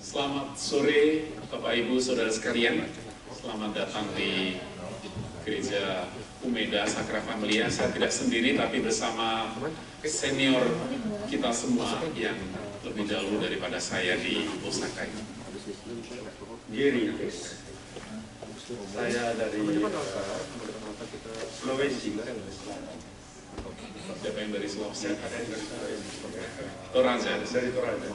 Selamat sore Bapak Ibu Saudara sekalian. Selamat datang di Gereja Umeda Sakra Familia. Saya tidak sendiri tapi bersama senior kita semua yang lebih dahulu daripada saya di Osaka. Giri, saya dari Sulawesi. Siapa yang dari Sulawesi? Toraja. Dari Toraja.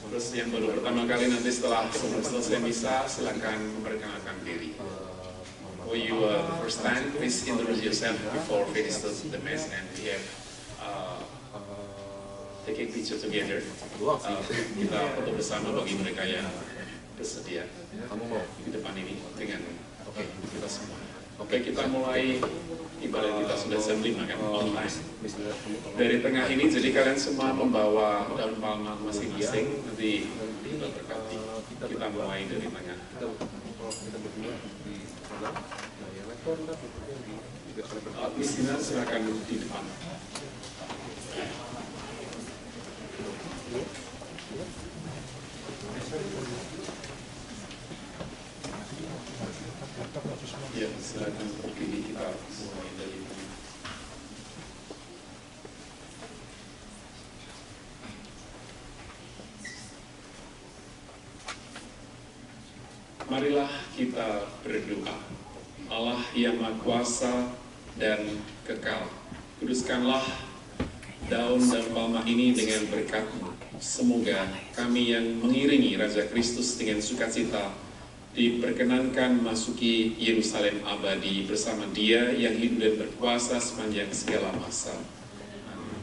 Terus yang baru pertama kali nanti setelah selesai misa, silakan memperkenalkan diri. For you the first time, please introduce yourself before finish the mass, and we have taking picture together. Kita foto bersama bagi mereka yang bersedia di depan ini dengan kita semua. Oke, kita mulai ibadah kita sudah jam 5 kan, online. Dari tengah ini, jadi kalian semua membawa daun palma masing-masing, nanti kita berkati. Kita mulai dari tengah. Misinya silakan di depan. Ya, silakan ini kita mulai dari marilah kita berdoa. Allah yang Maha Kuasa dan kekal, kuduskanlah daun palma ini dengan berkat-Mu. Semoga kami yang mengiringi Raja Kristus dengan sukacita diperkenankan masuki Yerusalem abadi bersama Dia yang hidup dan berkuasa sepanjang segala masa. Amin.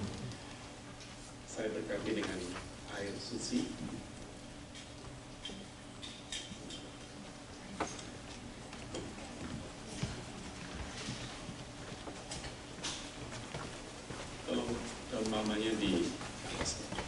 Saya berkati dengan air suci. Tolong daun mamanya di Yesus Kristus,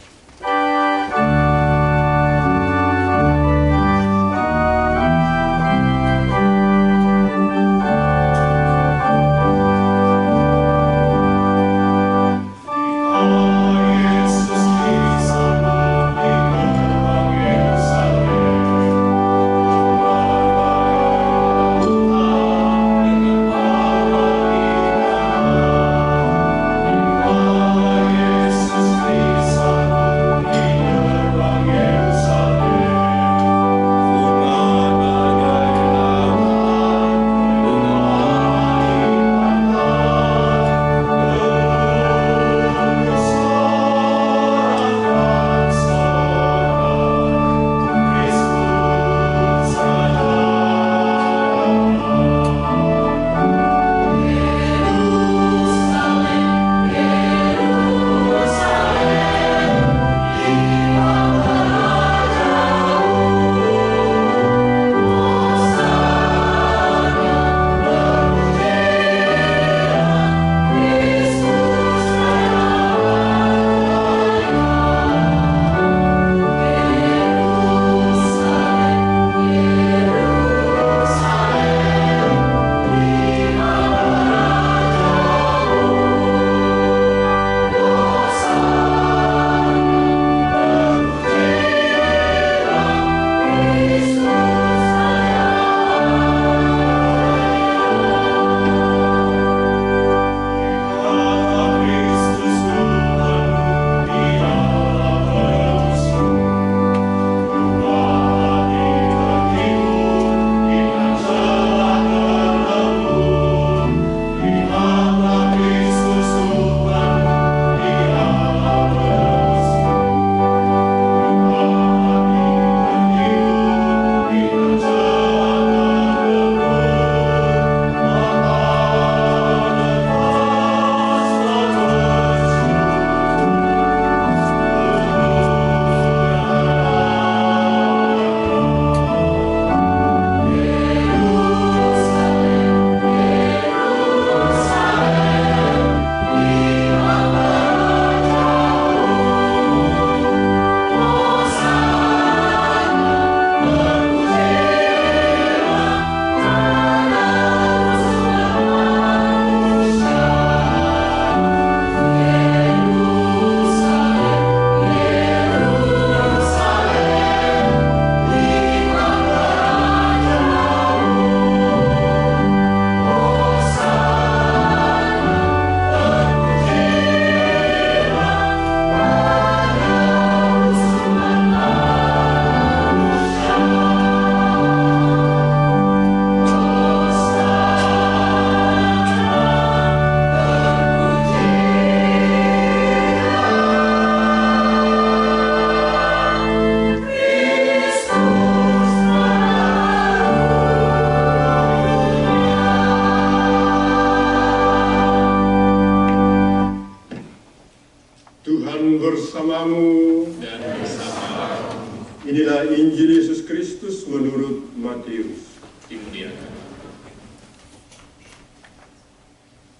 Inilah Injil Yesus Kristus menurut Matius. Dimuliakan.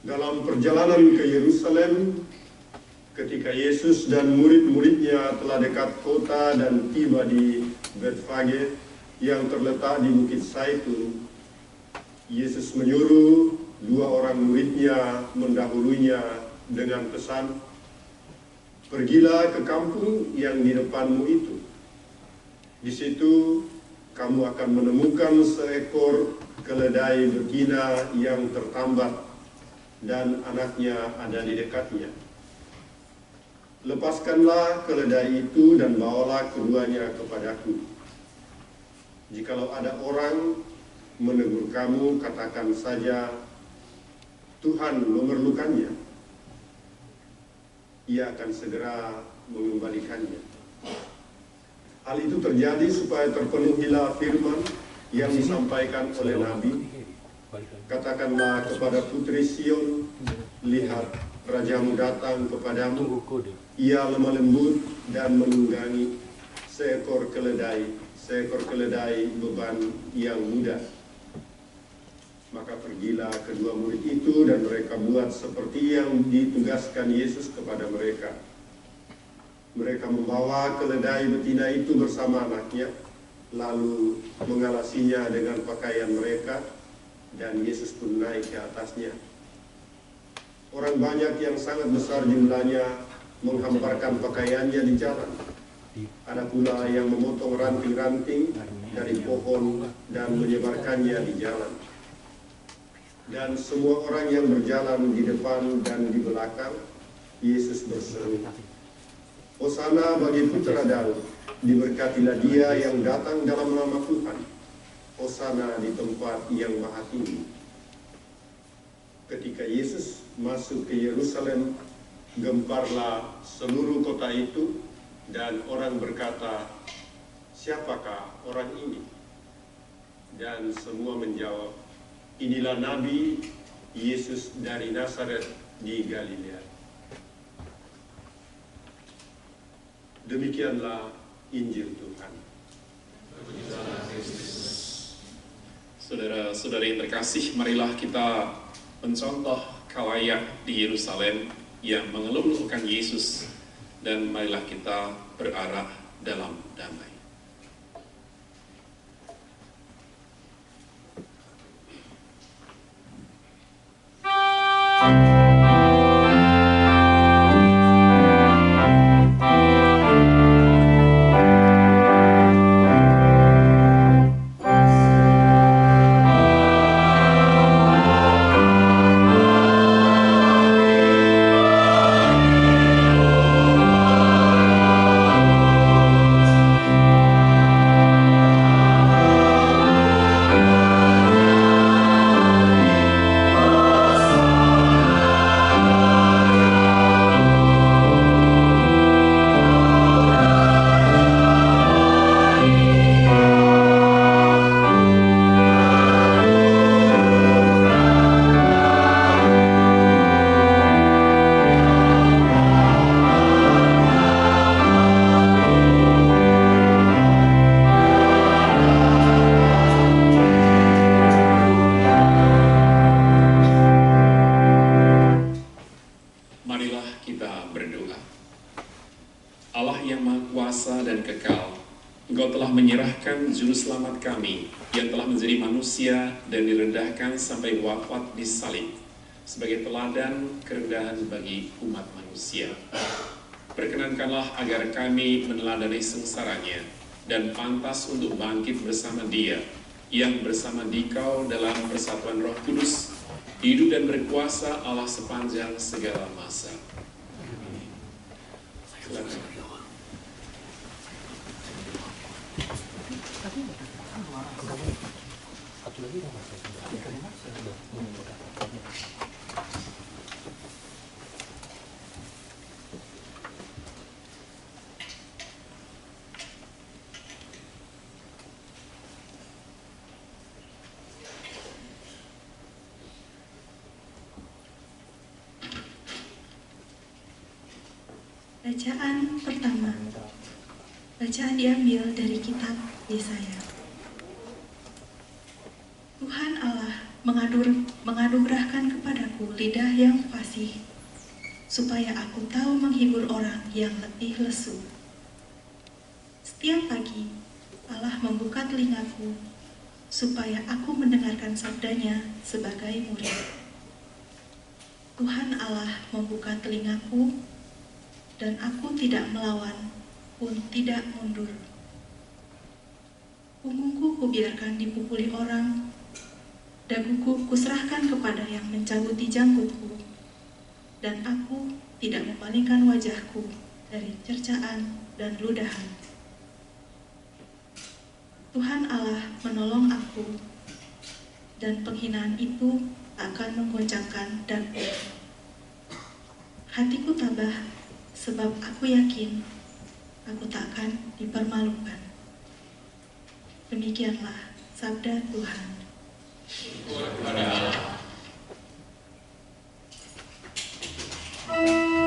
Dalam perjalanan ke Yerusalem, ketika Yesus dan murid-muridnya telah dekat kota dan tiba di Betfage yang terletak di Bukit Zaitun, Yesus menyuruh 2 orang muridnya mendahulunya dengan pesan, "Pergilah ke kampung yang di depanmu itu. Di situ kamu akan menemukan seekor keledai betina yang tertambat dan anaknya ada di dekatnya. Lepaskanlah keledai itu dan bawalah keduanya kepadaku. Jikalau ada orang menegur kamu, katakan saja, Tuhan memerlukannya. Ia akan segera mengembalikannya." Hal itu terjadi supaya terpenuhilah firman yang disampaikan oleh Nabi, "Katakanlah kepada putri Sion, lihat, rajamu datang kepadamu, ia lemah lembut dan menunggangi seekor keledai beban yang mudah." Maka pergilah kedua murid itu dan mereka buat seperti yang ditugaskan Yesus kepada mereka. Mereka membawa keledai betina itu bersama anaknya, lalu mengalasinya dengan pakaian mereka, dan Yesus pun naik ke atasnya. Orang banyak yang sangat besar jumlahnya menghamparkan pakaiannya di jalan. Ada pula yang memotong ranting-ranting dari pohon dan menyebarkannya di jalan. Dan semua orang yang berjalan di depan dan di belakang, Yesus berseru, "Hosana bagi putra Daud, diberkatilah dia yang datang dalam nama Tuhan. Hosana di tempat yang maha tinggi." Ketika Yesus masuk ke Yerusalem, gemparlah seluruh kota itu, dan orang berkata, "Siapakah orang ini?" Dan semua menjawab, "Inilah Nabi Yesus dari Nazaret di Galilea." Demikianlah Injil Tuhan. Saudara-saudari yang terkasih, marilah kita mencontoh khalayak di Yerusalem yang mengeluh-elukan Yesus, dan marilah kita berarah dalam damai. Juru selamat kami yang telah menjadi manusia dan direndahkan sampai wafat di salib sebagai teladan kerendahan bagi umat manusia. Perkenankanlah agar kami meneladani sengsaranya dan pantas untuk bangkit bersama Dia yang bersama Dikau dalam persatuan Roh Kudus, hidup dan berkuasa Allah sepanjang segala masa. Silakan. Bacaan pertama. Bacaan diambil dari kitab Yesaya. Tuhan Allah menganugerahkan kepadaku lidah yang fasih, supaya aku tahu menghibur orang yang letih lesu. Setiap pagi, Allah membuka telingaku, supaya aku mendengarkan sabdanya sebagai murid. Tuhan Allah membuka telingaku, dan aku tidak melawan, pun tidak mundur. Punggungku kubiarkan dipukuli orang, daguku kuserahkan kepada yang mencabuti janggutku, dan aku tidak memalingkan wajahku dari cercaan dan ludahan. Tuhan Allah menolong aku, dan penghinaan itu tak akan menggoncangkan daku. Hatiku tabah, sebab aku yakin aku tak akan dipermalukan. Demikianlah sabda Tuhan. Syukur kepada Allah. Aku ya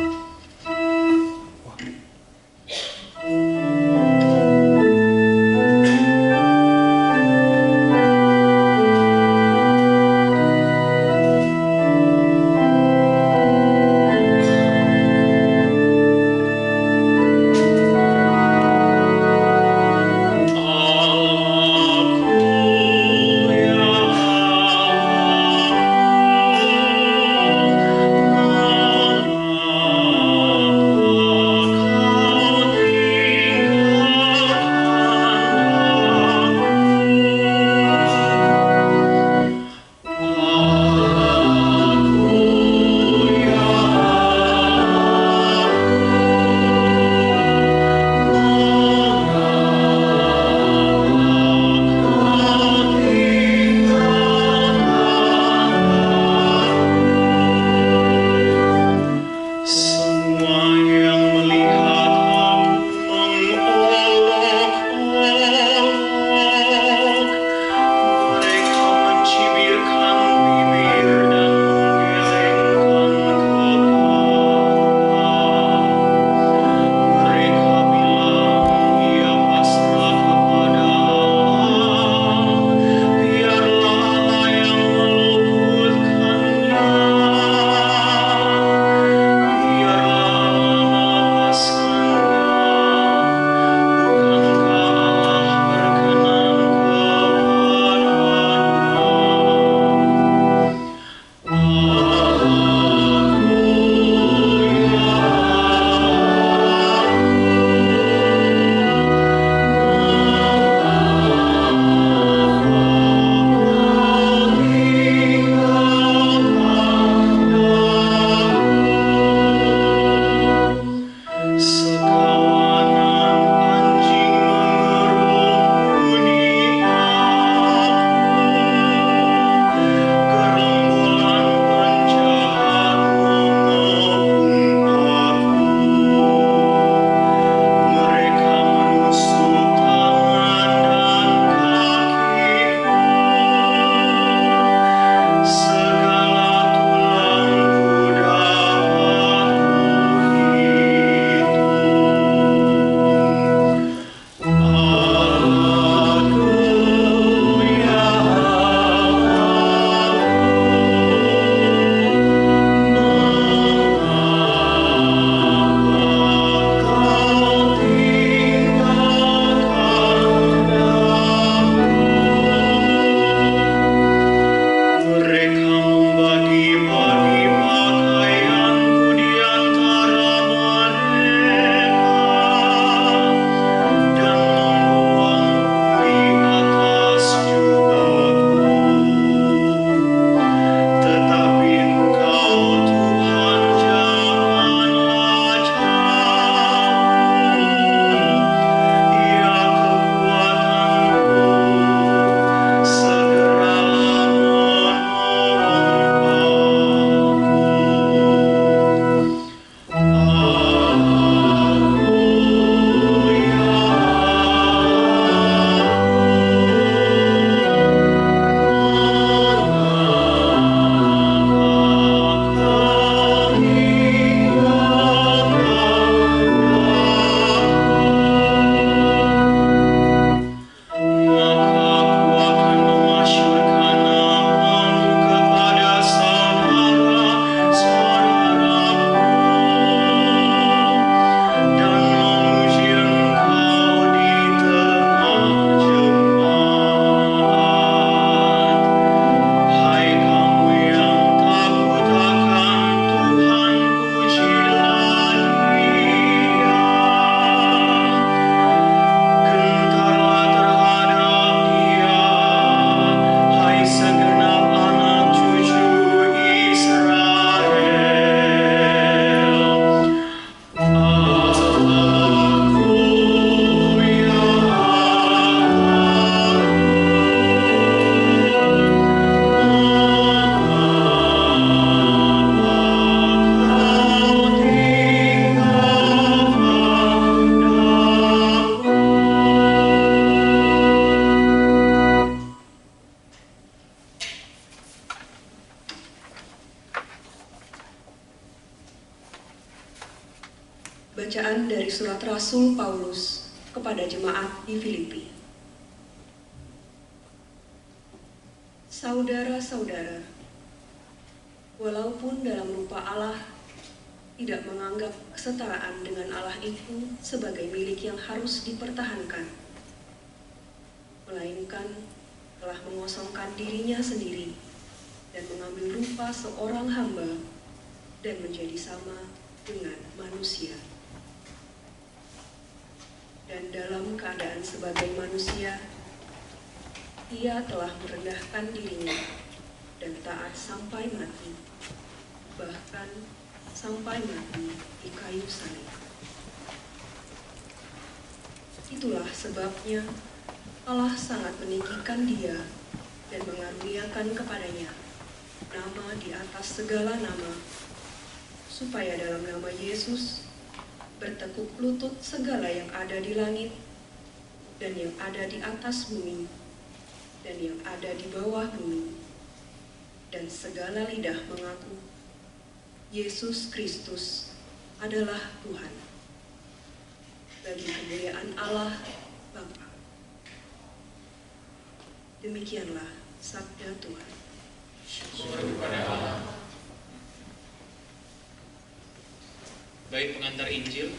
surat Rasul Paulus kepada jemaat di Filipi. Saudara-saudara, walaupun dalam rupa Allah tidak menganggap kesetaraan dengan Allah itu sebagai milik yang harus dipertahankan, melainkan telah mengosongkan dirinya sendiri dan mengambil rupa seorang hamba dan menjadi sama dengan manusia. Dan dalam keadaan sebagai manusia, ia telah merendahkan dirinya dan taat sampai mati, bahkan sampai mati di kayu salib. Itulah sebabnya Allah sangat meninggikan dia dan mengaruniakan kepadanya nama di atas segala nama, supaya dalam nama Yesus bertekuk lutut segala yang ada di langit dan yang ada di atas bumi dan yang ada di bawah bumi, dan segala lidah mengaku Yesus Kristus adalah Tuhan, bagi kemuliaan Allah Bapa. Demikianlah sabda Tuhan. Syukur kepada Allah. Baik, pengantar Injil.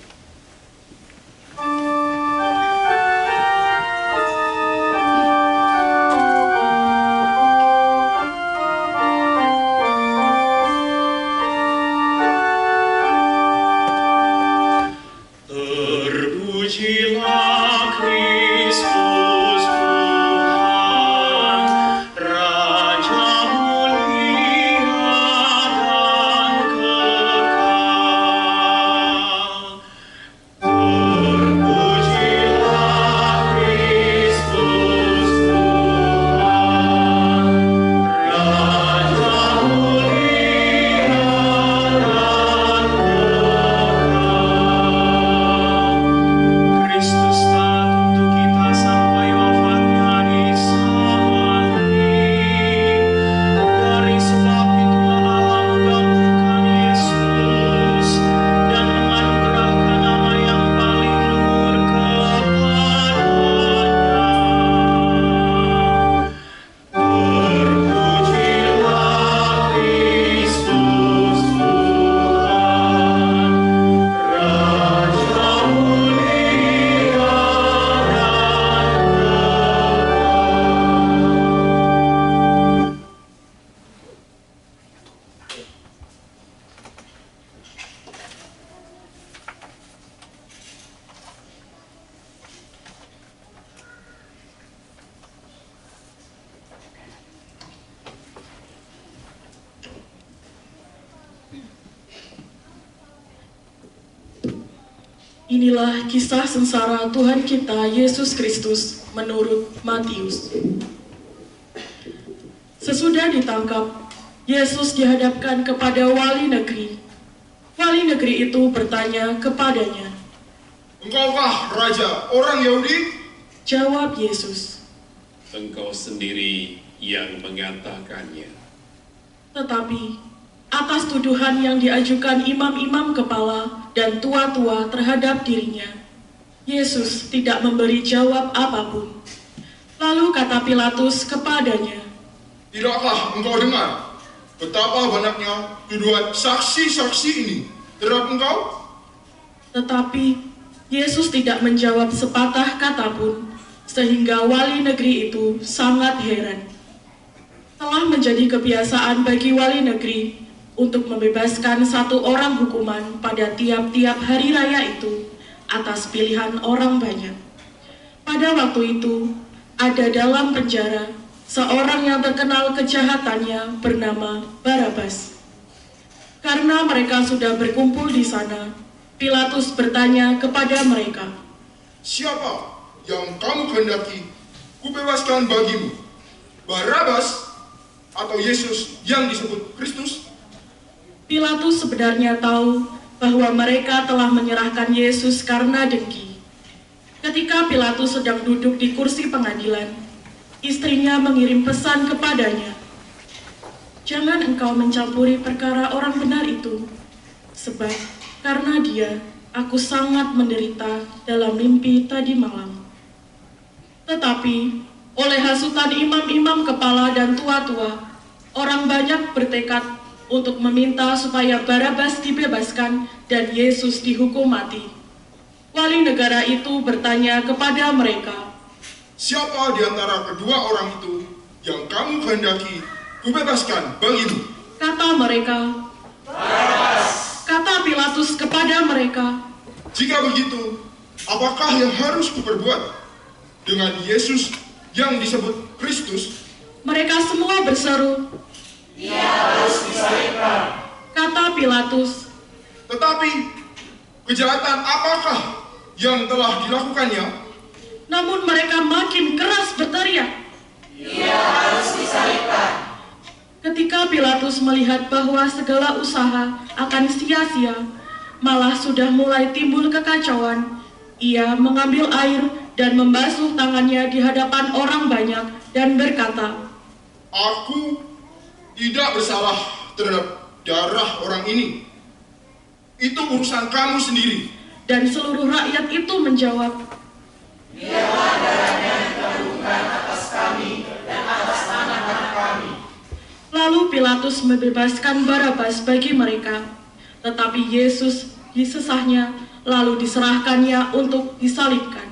Terpujilah Kristus Tuhan, Raja mulia dan kekal. Terpujilah Kristus Tuhan, Raja mulia dan kekal. Kristus taat untuk kita sampai wafatnya di salib. Dari sebab itulah Allah menggantungkan Yesus dan menganugerahkan nama yang paling luhur kepadanya. Terpujilah Kristus Tuhan, Raja mulia dan kekal. Inilah kisah sengsara Tuhan kita Yesus Kristus menurut Matius. Sesudah ditangkap, Yesus dihadapkan kepada wali negeri. Wali negeri itu bertanya kepadanya. Engkaukah Raja orang Yahudi? Jawab Yesus. Engkau sendiri yang mengatakannya. Tetapi atas tuduhan yang diajukan imam-imam kepala dan tua-tua terhadap dirinya, Yesus tidak memberi jawab apapun. Lalu kata Pilatus kepadanya, Tidakkah engkau dengar betapa banyaknya tuduhan saksi-saksi ini terhadap engkau? Tetapi Yesus tidak menjawab sepatah kata pun, sehingga wali negeri itu sangat heran. Telah menjadi kebiasaan bagi wali negeri untuk membebaskan satu orang hukuman pada tiap-tiap hari raya itu atas pilihan orang banyak. Pada waktu itu, ada dalam penjara seorang yang terkenal kejahatannya bernama Barabas. Karena mereka sudah berkumpul di sana, Pilatus bertanya kepada mereka, Siapa yang kamu kehendaki kubebaskan bagimu? Barabas atau Yesus yang disebut Kristus? Pilatus sebenarnya tahu bahwa mereka telah menyerahkan Yesus karena dengki. Ketika Pilatus sedang duduk di kursi pengadilan, istrinya mengirim pesan kepadanya, "Jangan engkau mencampuri perkara orang benar itu, sebab karena dia, aku sangat menderita dalam mimpi tadi malam. Tetapi oleh hasutan imam-imam kepala dan tua-tua, orang banyak bertekad untuk meminta supaya Barabas dibebaskan dan Yesus dihukum mati. Wali negara itu bertanya kepada mereka, "Siapa di antara kedua orang itu yang kamu kehendaki kubebaskan bagimu?" Kata mereka, "Barabas." Kata Pilatus kepada mereka, "Jika begitu, apakah yang harus kuperbuat dengan Yesus yang disebut Kristus?" Mereka semua berseru, "Dia harus disalibkan." Kata Pilatus, "Tetapi kejahatan apakah yang telah dilakukannya?" Namun mereka makin keras berteriak, "Dia harus disalibkan." Ketika Pilatus melihat bahwa segala usaha akan sia-sia, malah sudah mulai timbul kekacauan, ia mengambil air dan membasuh tangannya di hadapan orang banyak dan berkata, "Aku tidak bersalah terhadap darah orang ini. Itu urusan kamu sendiri." Dan seluruh rakyat itu menjawab, "Biarlah darahnya ditanggungan atas kami dan atas anak-anak kami." Lalu Pilatus membebaskan Barabas bagi mereka, tetapi Yesus disesahnya lalu diserahkannya untuk disalibkan.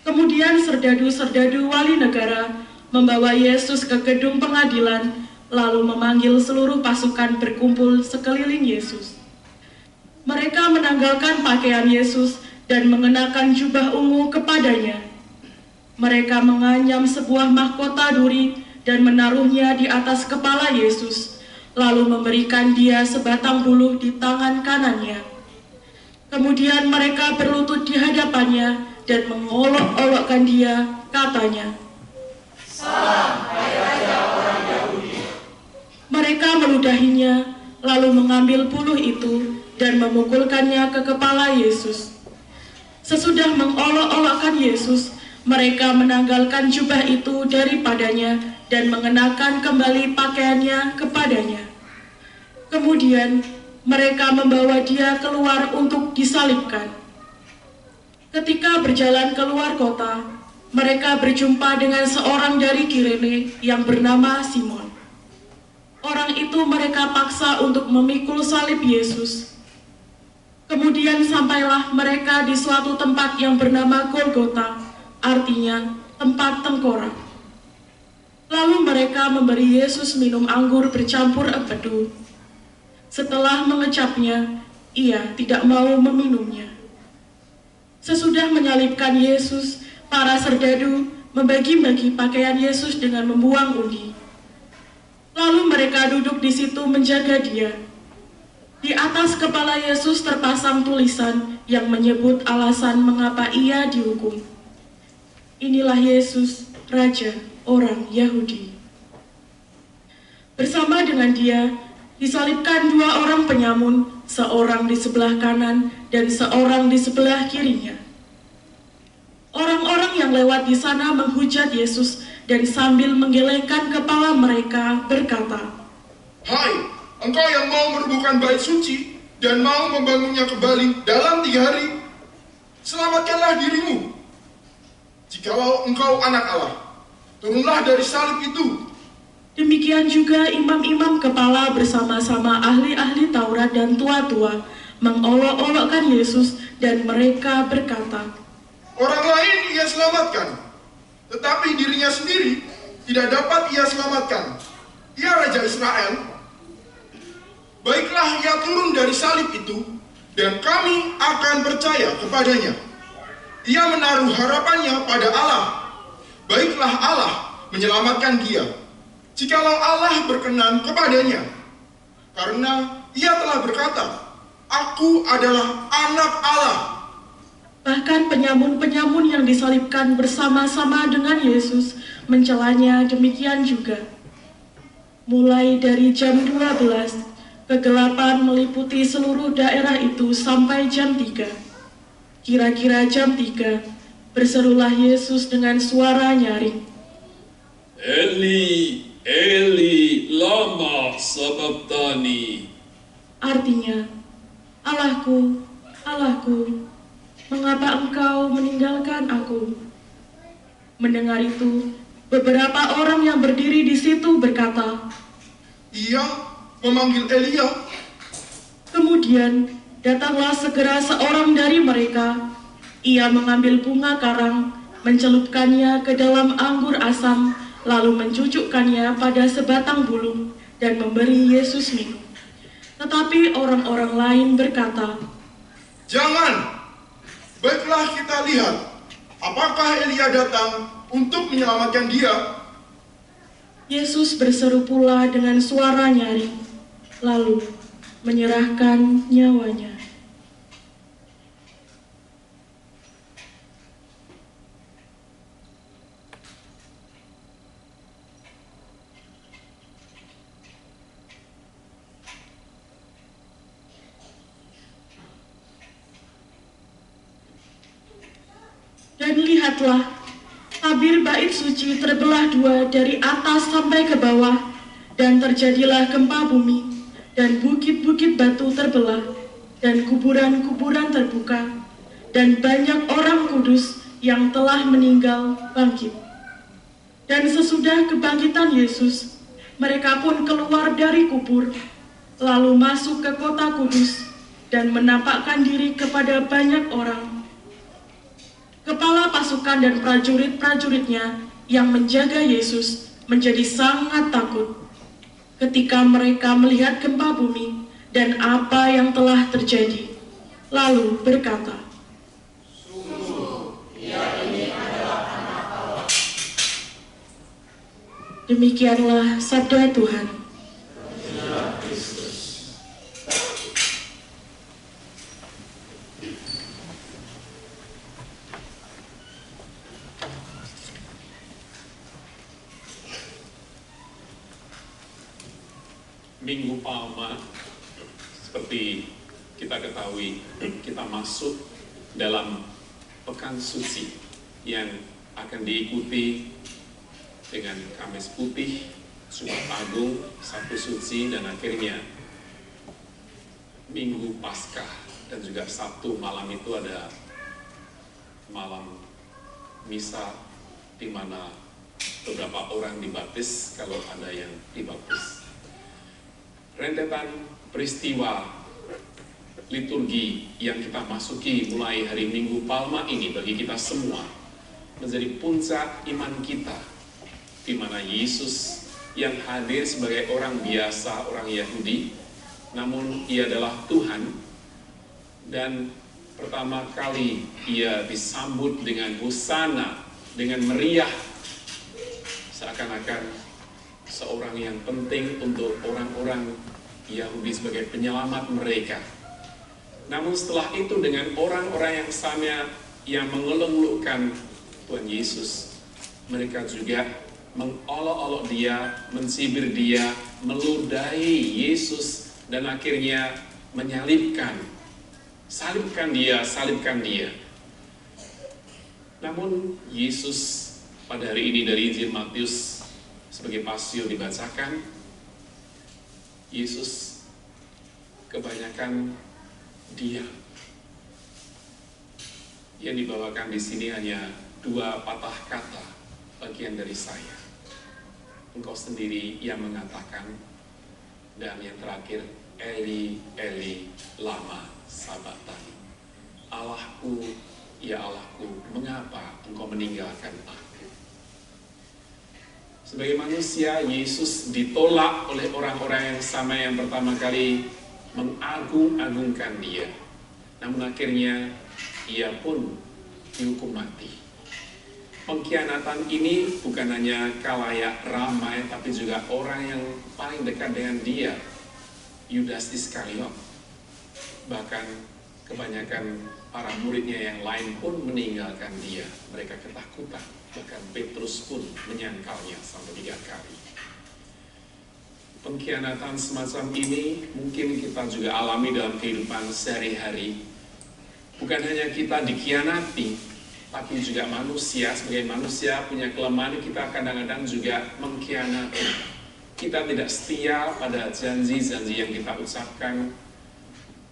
Kemudian serdadu-serdadu wali negara membawa Yesus ke gedung pengadilan, lalu memanggil seluruh pasukan berkumpul sekeliling Yesus. Mereka menanggalkan pakaian Yesus dan mengenakan jubah ungu kepadanya. Mereka menganyam sebuah mahkota duri dan menaruhnya di atas kepala Yesus, lalu memberikan dia sebatang buluh di tangan kanannya. Kemudian mereka berlutut di hadapannya dan mengolok-olokkan dia, katanya, "Salam, hai Raja orang Yahudi." Mereka meludahinya, lalu mengambil buluh itu dan memukulkannya ke kepala Yesus. Sesudah mengolok-olokkan Yesus, mereka menanggalkan jubah itu daripadanya dan mengenakan kembali pakaiannya kepadanya. Kemudian mereka membawa dia keluar untuk disalibkan. Ketika berjalan keluar kota, mereka berjumpa dengan seorang dari Kirene yang bernama Simon. Orang itu mereka paksa untuk memikul salib Yesus. Kemudian sampailah mereka di suatu tempat yang bernama Golgota, artinya tempat tengkorak. Lalu mereka memberi Yesus minum anggur bercampur empedu. Setelah mengecapnya, ia tidak mau meminumnya. Sesudah menyalibkan Yesus, para serdadu membagi-bagi pakaian Yesus dengan membuang undi. Lalu mereka duduk di situ menjaga dia. Di atas kepala Yesus terpasang tulisan yang menyebut alasan mengapa ia dihukum. Inilah Yesus, Raja orang Yahudi. Bersama dengan dia, disalibkan dua orang penyamun, seorang di sebelah kanan dan seorang di sebelah kirinya. Orang-orang yang lewat di sana menghujat Yesus dan sambil menggelengkan kepala mereka berkata, "Hai, engkau yang mau merobohkan bait suci dan mau membangunnya kembali dalam 3 hari, selamatkanlah dirimu. Jikalau engkau anak Allah, turunlah dari salib itu." Demikian juga imam-imam kepala bersama-sama ahli-ahli Taurat dan tua-tua mengolok-olokkan Yesus dan mereka berkata, "Orang lain ia selamatkan, tetapi dirinya sendiri tidak dapat ia selamatkan. Ia Raja Israel. Baiklah ia turun dari salib itu, dan kami akan percaya kepadanya. Ia menaruh harapannya pada Allah. Baiklah Allah menyelamatkan dia, jikalau Allah berkenan kepadanya. Karena ia telah berkata, Aku adalah anak Allah." Bahkan penyamun-penyamun yang disalibkan bersama-sama dengan Yesus mencelanya demikian juga. Mulai dari jam 12, kegelapan meliputi seluruh daerah itu sampai jam 3. Kira-kira jam 3, berserulah Yesus dengan suara nyaring, Eli, Eli, lama sabachthani. artinya, Allahku, "Allahku, mengapa Engkau meninggalkan aku?" Mendengar itu, beberapa orang yang berdiri di situ berkata, Ia memanggil Elia. Kemudian datanglah segera seorang dari mereka. Ia mengambil bunga karang, mencelupkannya ke dalam anggur asam, lalu mencucukkannya pada sebatang bulu dan memberi Yesus minum. Tetapi orang-orang lain berkata, Jangan, baiklah kita lihat, apakah Elia datang untuk menyelamatkan dia? Yesus berseru pula dengan suara nyaring, lalu menyerahkan nyawanya. Dan lihatlah, tabir bait suci terbelah dua dari atas sampai ke bawah, dan terjadilah gempa bumi, dan bukit-bukit batu terbelah, dan kuburan-kuburan terbuka, dan banyak orang kudus yang telah meninggal bangkit. Dan sesudah kebangkitan Yesus, mereka pun keluar dari kubur, lalu masuk ke kota kudus, dan menampakkan diri kepada banyak orang. Kepala pasukan dan prajurit-prajuritnya yang menjaga Yesus menjadi sangat takut ketika mereka melihat gempa bumi dan apa yang telah terjadi. Lalu berkata, Sungguh, Ia ini adalah Anak Allah. Demikianlah sabda Tuhan. Minggu Palma, seperti kita ketahui, kita masuk dalam pekan suci yang akan diikuti dengan Kamis Putih, Jumat Agung, Sabtu Suci, dan akhirnya Minggu Paskah. Dan juga Sabtu malam itu ada malam misa di mana beberapa orang dibaptis kalau ada yang dibaptis. Rentetan peristiwa liturgi yang kita masuki mulai hari Minggu Palma ini bagi kita semua menjadi puncak iman kita, di mana Yesus yang hadir sebagai orang biasa, orang Yahudi, namun Ia adalah Tuhan, dan pertama kali Ia disambut dengan hosana, dengan meriah, seakan-akan seorang yang penting untuk orang-orang Yahudi sebagai penyelamat mereka. Namun setelah itu dengan orang-orang yang sama yang mengeluh-elukan Tuhan Yesus, mereka juga mengolok-olok Dia, mencibir Dia, meludahi Yesus, dan akhirnya menyalibkan, salibkan Dia. Namun Yesus pada hari ini dari Injil Matius sebagai pasio dibacakan, Yesus kebanyakan diam. Yang dibawakan di sini hanya 2 patah kata bagian dari saya. Engkau sendiri yang mengatakan, dan yang terakhir, Eli, Eli, lama sabachthani. Allahku, ya Allahku, mengapa engkau meninggalkan aku? Sebagai manusia, Yesus ditolak oleh orang-orang yang sama yang pertama kali mengagung-agungkan Dia. Namun akhirnya Ia pun dihukum mati. Pengkhianatan ini bukan hanya khalayak ramai, tapi juga orang yang paling dekat dengan Dia, Yudas Iskariot. Bahkan kebanyakan para muridnya yang lain pun meninggalkan Dia. Mereka ketakutan. Bahkan Petrus pun menyangkalnya sampai 3 kali. Pengkhianatan semacam ini mungkin kita juga alami dalam kehidupan sehari-hari. Bukan hanya kita dikhianati, tapi juga manusia, sebagai manusia punya kelemahan, kita kadang-kadang juga mengkhianati. Kita tidak setia pada janji-janji yang kita ucapkan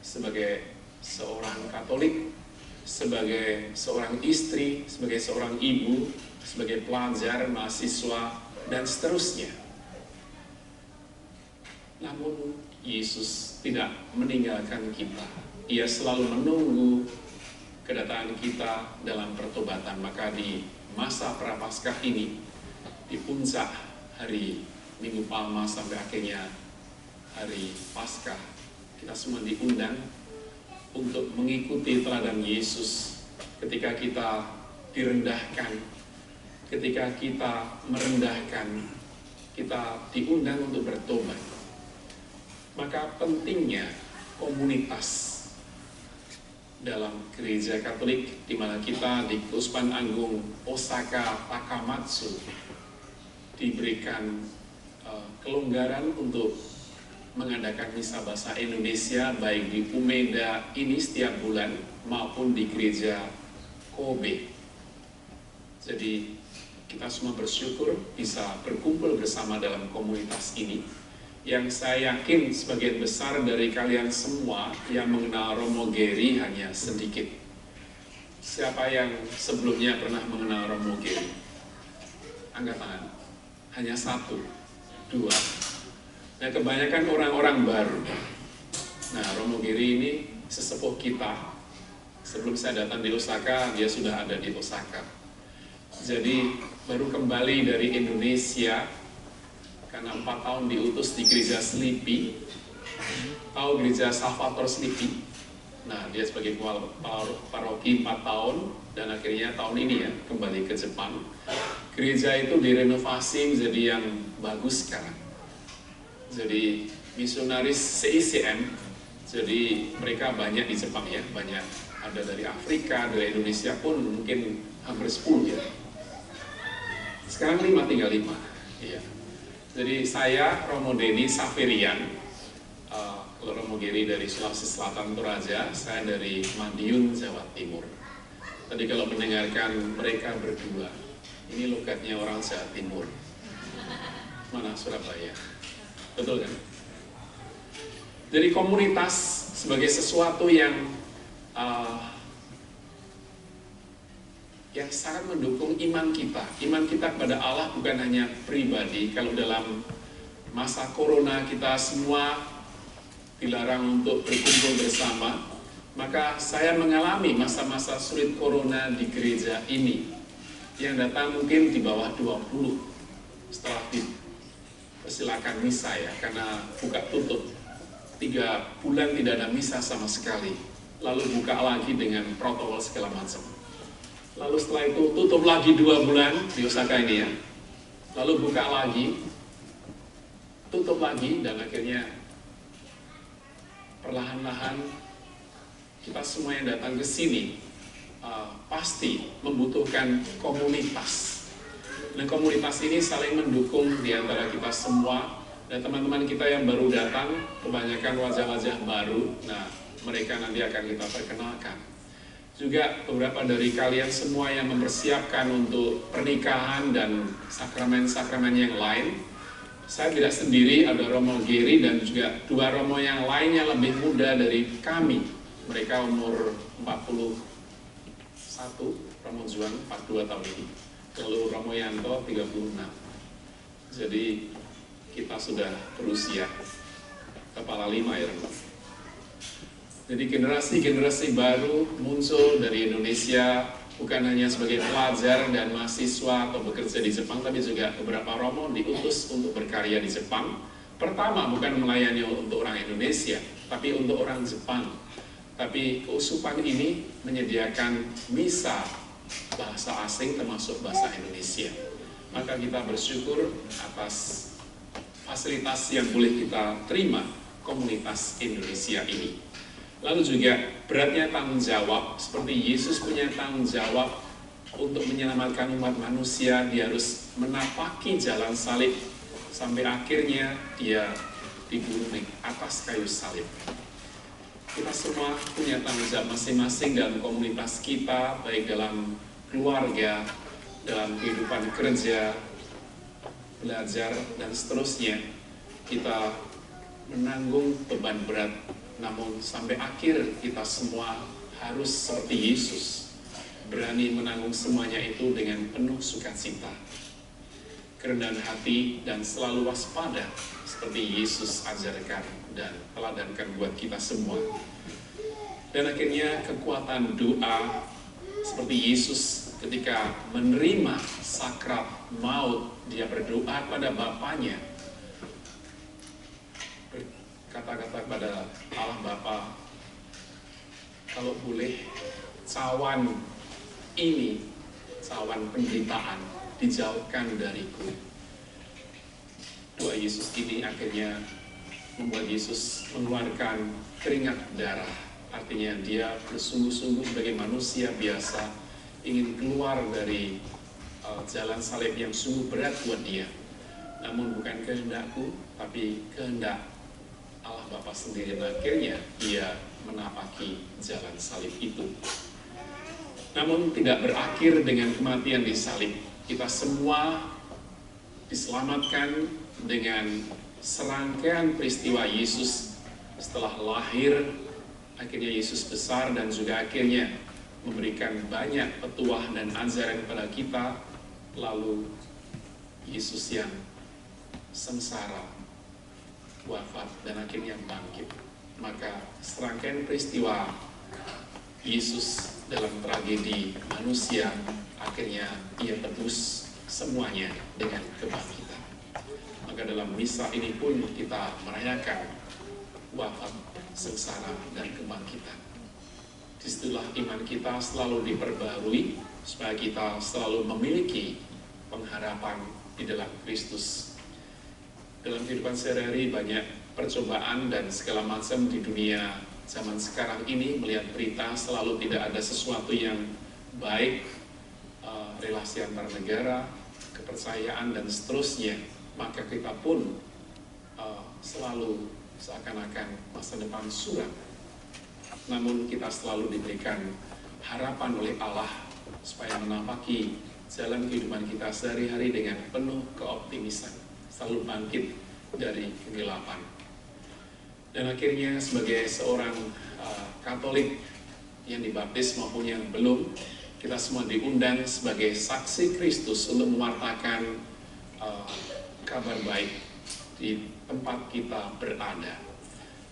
sebagai seorang Katolik, sebagai seorang istri, sebagai seorang ibu, sebagai pelajar, mahasiswa, dan seterusnya. Namun Yesus tidak meninggalkan kita. Ia selalu menunggu kedatangan kita dalam pertobatan. Maka di masa Prapaskah ini, di puncak hari Minggu Palma sampai akhirnya hari Paskah, kita semua diundang untuk mengikuti teladan Yesus ketika kita direndahkan, ketika kita merendahkan, kita diundang untuk bertobat. Maka pentingnya komunitas dalam gereja Katolik, di mana kita di Keuskupan Agung Osaka Takamatsu diberikan kelonggaran untuk mengadakan misa bahasa Indonesia baik di Umeda ini setiap bulan maupun di gereja Kobe. Jadi kita semua bersyukur bisa berkumpul bersama dalam komunitas ini, yang saya yakin sebagian besar dari kalian semua yang mengenal Romo Geri hanya sedikit. Siapa yang sebelumnya pernah mengenal Romo Geri? Angkat tangan. Hanya 1, 2. Nah, kebanyakan orang-orang baru. Nah, Romo Geri ini sesepuh kita. Sebelum saya datang di Osaka, dia sudah ada di Osaka. Jadi baru kembali dari Indonesia karena 4 tahun diutus di gereja Selipi. Tahu gereja Salvator Selipi? Nah, dia sebagai paroki 4 tahun dan akhirnya tahun ini ya kembali ke Jepang. Gereja itu direnovasi menjadi yang bagus sekarang. Jadi misionaris CICM, jadi mereka banyak di Jepang ya, banyak. Ada dari Afrika, dari Indonesia pun mungkin hampir 10 ya. Sekarang 5 tinggal 5. Iya. Jadi saya Romo Denny Safirian, kalau Romo Geri dari Sulawesi Selatan Toraja, saya dari Madiun, Jawa Timur. Tadi kalau mendengarkan mereka berdua, ini logatnya orang Jawa Timur. Mana Surabaya? Betul kan? Jadi komunitas sebagai sesuatu yang sangat mendukung iman kita. Iman kita kepada Allah bukan hanya pribadi. Kalau dalam masa corona kita semua dilarang untuk berkumpul bersama, maka saya mengalami masa-masa sulit corona di gereja ini. Yang datang mungkin di bawah 20 setelah dipersilakan misa ya, karena buka tutup 3 bulan tidak ada misa sama sekali, lalu buka lagi dengan protokol segala macam. Lalu setelah itu tutup lagi 2 bulan di Osaka ini ya, lalu buka lagi, tutup lagi, dan akhirnya perlahan-lahan kita semua yang datang ke sini pasti membutuhkan komunitas. Dan komunitas ini saling mendukung di antara kita semua. Dan teman-teman kita yang baru datang, kebanyakan wajah-wajah baru. Nah, mereka nanti akan kita perkenalkan. Juga beberapa dari kalian semua yang mempersiapkan untuk pernikahan dan sakramen-sakramen yang lain. Saya tidak sendiri, ada Romo Geri dan juga 2 Romo yang lain yang lebih muda dari kami. Mereka umur 41, Romo Juan 42 tahun ini, lalu Romo Yanto 36. Jadi kita sudah berusia kepala 5 ya Romo. Jadi generasi-generasi baru muncul dari Indonesia, bukan hanya sebagai pelajar dan mahasiswa atau bekerja di Jepang, tapi juga beberapa Romo diutus untuk berkarya di Jepang. Pertama bukan melayani untuk orang Indonesia, tapi untuk orang Jepang. Tapi keuskupan ini menyediakan misa bahasa asing termasuk bahasa Indonesia. Maka kita bersyukur atas fasilitas yang boleh kita terima komunitas Indonesia ini. Lalu juga beratnya tanggung jawab, seperti Yesus punya tanggung jawab untuk menyelamatkan umat manusia. Dia harus menapaki jalan salib sampai akhirnya dia dibunuh di atas kayu salib. Kita semua punya tanggung jawab masing-masing dalam komunitas kita, baik dalam keluarga, dalam kehidupan kerja, belajar, dan seterusnya. Kita menanggung beban berat Namun sampai akhir kita semua harus seperti Yesus, berani menanggung semuanya itu dengan penuh sukacita, kerendahan hati, dan selalu waspada seperti Yesus ajarkan dan teladankan buat kita semua. Dan akhirnya kekuatan doa seperti Yesus ketika menerima sakrat maut, dia berdoa pada Bapanya, berkata-kata pada Allah Bapa, kalau boleh cawan ini, cawan penderitaan, dijauhkan dariku. Doa Yesus ini akhirnya membuat Yesus mengeluarkan keringat darah. Artinya dia bersungguh-sungguh sebagai manusia biasa ingin keluar dari jalan salib yang sungguh berat buat dia. Namun bukan kehendakku, tapi kehendak Allah Bapa sendiri. Akhirnya dia menapaki jalan salib itu. Namun tidak berakhir dengan kematian di salib. Kita semua diselamatkan dengan serangkaian peristiwa Yesus setelah lahir. Akhirnya Yesus besar dan juga akhirnya memberikan banyak petuah dan ajaran kepada kita. Lalu Yesus yang sengsara, wafat, dan akhirnya bangkit. Maka serangkaian peristiwa Yesus dalam tragedi manusia, akhirnya ia tebus semuanya dengan kebangkitan. Maka dalam misa ini pun kita merayakan wafat, sengsara, dan kebangkitan. Disitulah iman kita selalu diperbarui, supaya kita selalu memiliki pengharapan di dalam Kristus. Dalam kehidupan sehari-hari banyak percobaan dan segala macam di dunia zaman sekarang ini, melihat berita selalu tidak ada sesuatu yang baik, relasi antar negara, kepercayaan, dan seterusnya. Maka kita pun selalu seakan-akan masa depan suram. Namun kita selalu diberikan harapan oleh Allah supaya menapaki jalan kehidupan kita sehari-hari dengan penuh keoptimisan, selalu bangkit dari kegelapan. Dan akhirnya sebagai seorang Katolik yang dibaptis maupun yang belum, kita semua diundang sebagai saksi Kristus untuk mewartakan kabar baik di tempat kita berada.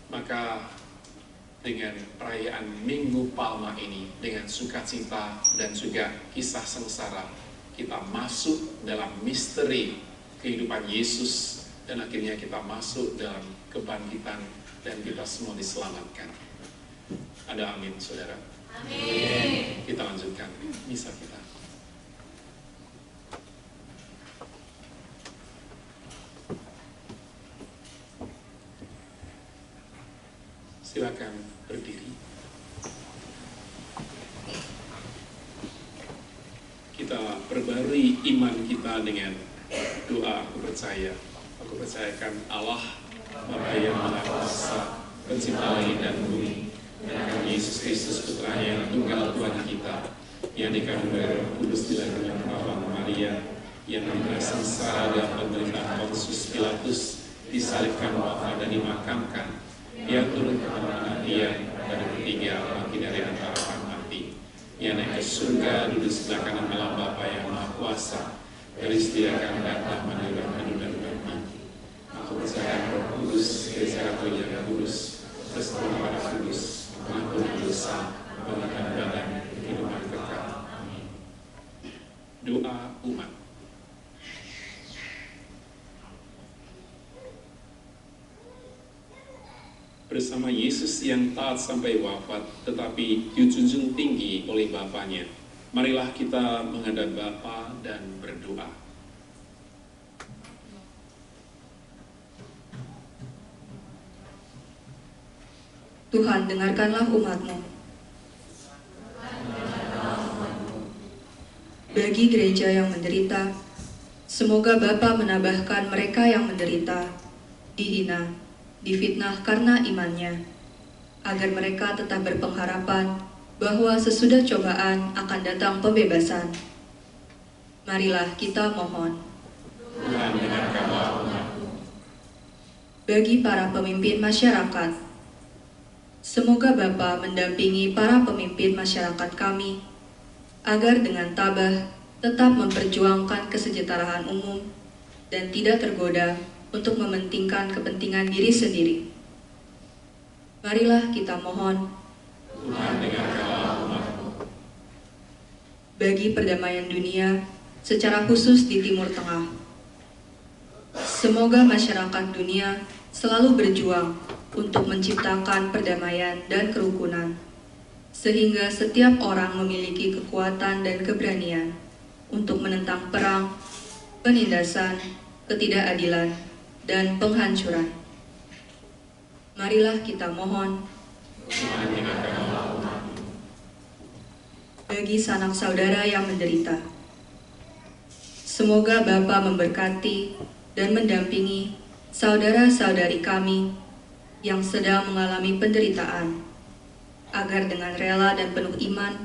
Maka dengan perayaan Minggu Palma ini, dengan sukacita dan juga kisah sengsara, kita masuk dalam misteri kehidupan Yesus, dan akhirnya kita masuk dalam kebangkitan, dan kita semua diselamatkan. Ada amin, saudara? Amin. Kita lanjutkan misa kita. Silakan berdiri. Kita perbarui iman kita dengan doa aku percaya. Aku percayakan Allah, Bapa yang Maha Kuasa, Pencipta langit dan bumi, dan akan Yesus Kristus Putranya yang tunggal Tuhan kita, yang dikandung dari Roh Kudus dilahirkan oleh Bapa Maria, yang menderita sengsara dalam penderitaan Pontius Pilatus, disalibkan, wafat, dan dimakamkan. Dia turun ke kematian, pada ketiga bangkit dari antara orang mati. Ia naik ke surga, duduk sebelah kanan Allah Bapa yang Maha Kuasa, dari sediakan datang menurut hidup dan mati. Aku percaya Roh Kudus, Gereja Katolik yang kudus, persekutuan para kudus, pengampun dosa, pengangkatan badan, kehidupan kekal. Amin. Doa umat. Bersama Yesus yang taat sampai wafat, tetapi dijunjung tinggi oleh Bapanya, marilah kita menghadap Bapa dan berdoa. Tuhan, dengarkanlah umat-Mu. Bagi gereja yang menderita, semoga Bapa menambahkan mereka yang menderita, dihina, difitnah karena imannya, agar mereka tetap berpengharapan bahwa sesudah cobaan akan datang pembebasan. Marilah kita mohon. Tuhan, dengarkanlah umat-Mu. Bagi para pemimpin masyarakat, Semoga Bapa mendampingi para pemimpin masyarakat kami, agar dengan tabah tetap memperjuangkan kesejahteraan umum dan tidak tergoda untuk mementingkan kepentingan diri sendiri. Marilah kita mohon, Tuhan dengarkanlah umat-Mu. bagi perdamaian dunia, secara khusus di Timur Tengah. Semoga masyarakat dunia selalu berjuang untuk menciptakan perdamaian dan kerukunan, sehingga setiap orang memiliki kekuatan dan keberanian untuk menentang perang, penindasan, ketidakadilan, dan penghancuran. Marilah kita mohon, Tuhan dengarkanlah umat-Mu. bagi sanak saudara yang menderita. Semoga Bapa memberkati dan mendampingi saudara-saudari kami yang sedang mengalami penderitaan, agar dengan rela dan penuh iman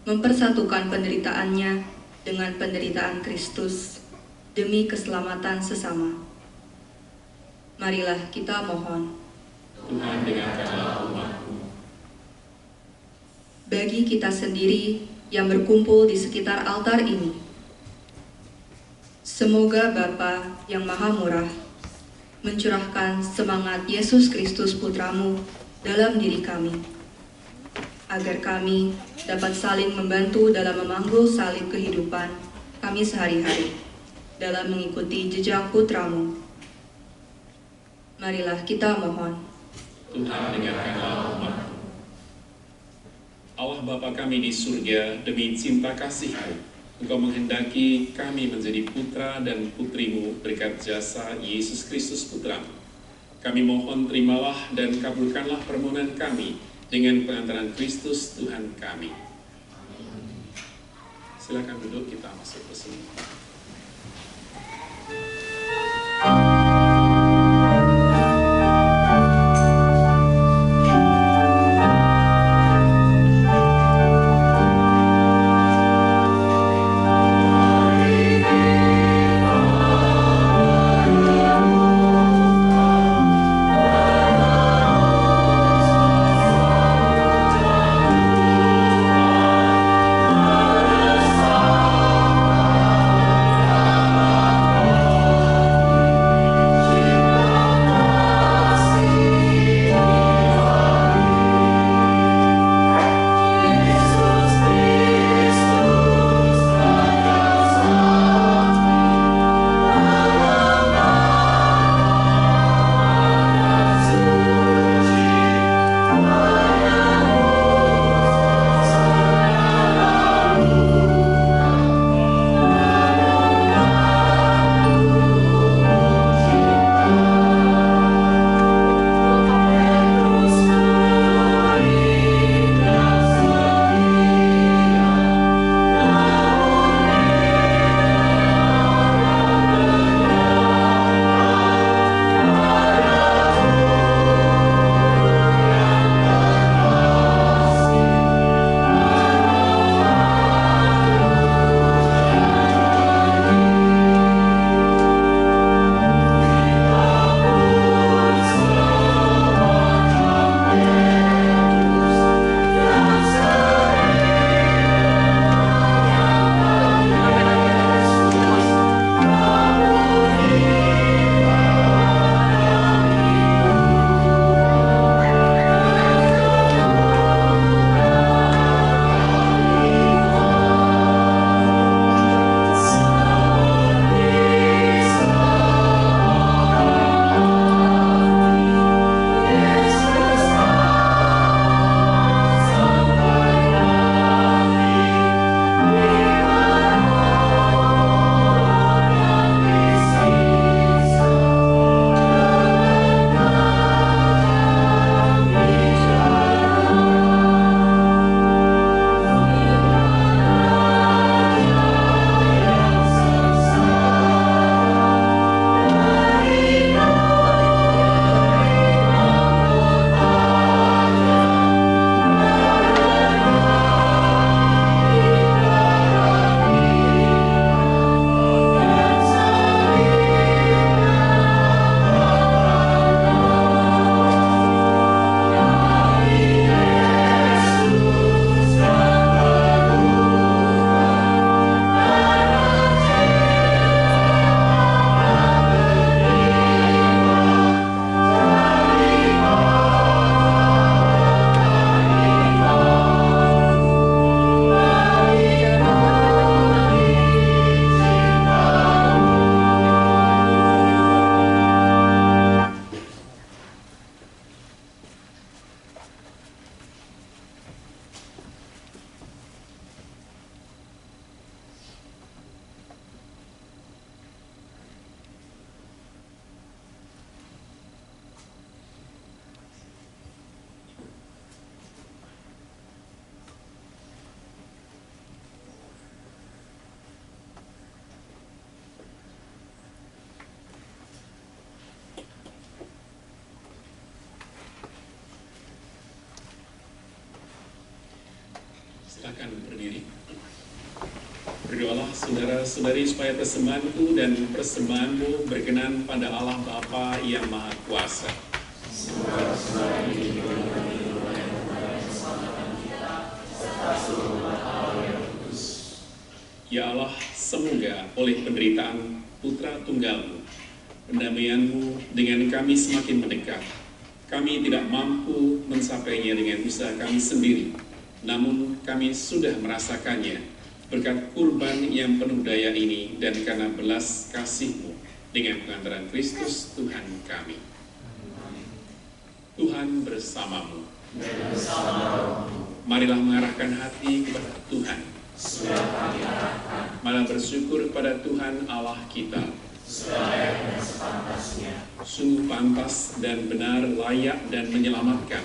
mempersatukan penderitaannya dengan penderitaan Kristus demi keselamatan sesama. Marilah kita mohon, Tuhan dengarkanlah umat-Mu. bagi kita sendiri yang berkumpul di sekitar altar ini. Semoga Bapa yang Maha Murah mencurahkan semangat Yesus Kristus Putra-Mu dalam diri kami, agar kami dapat saling membantu dalam memanggul salib kehidupan kami sehari-hari, dalam mengikuti jejak Putra-Mu. Marilah kita mohon, Tuhan dengarkanlah umat-Mu. Allah Bapa kami di surga, demi cinta kasih-Mu, Engkau menghendaki kami menjadi putra dan putri-Mu berkat jasa Yesus Kristus Putra-Mu. Kami mohon terimalah dan kabulkanlah permohonan kami dengan pengantaran Kristus Tuhan kami. Silakan duduk, kita masuk ke sini. Silakan berdiri. Berdoalah saudara-saudari supaya persembahanku dan persembahanmu berkenan pada Allah Bapa yang Maha Kuasa. Ya Allah, semoga oleh penderitaan Putra Tunggalmu, pendamaianmu dengan kami semakin mendekat. Kami tidak mampu mencapainya dengan usaha kami sendiri, namun kami sudah merasakannya berkat kurban yang penuh daya ini dan karena belas kasih-Mu dengan pengantaran Kristus Tuhan kami. Tuhan bersamamu. Marilah mengarahkan hati kepada Tuhan. Marilah bersyukur kepada Tuhan Allah kita. Sungguh pantas dan benar, layak dan menyelamatkan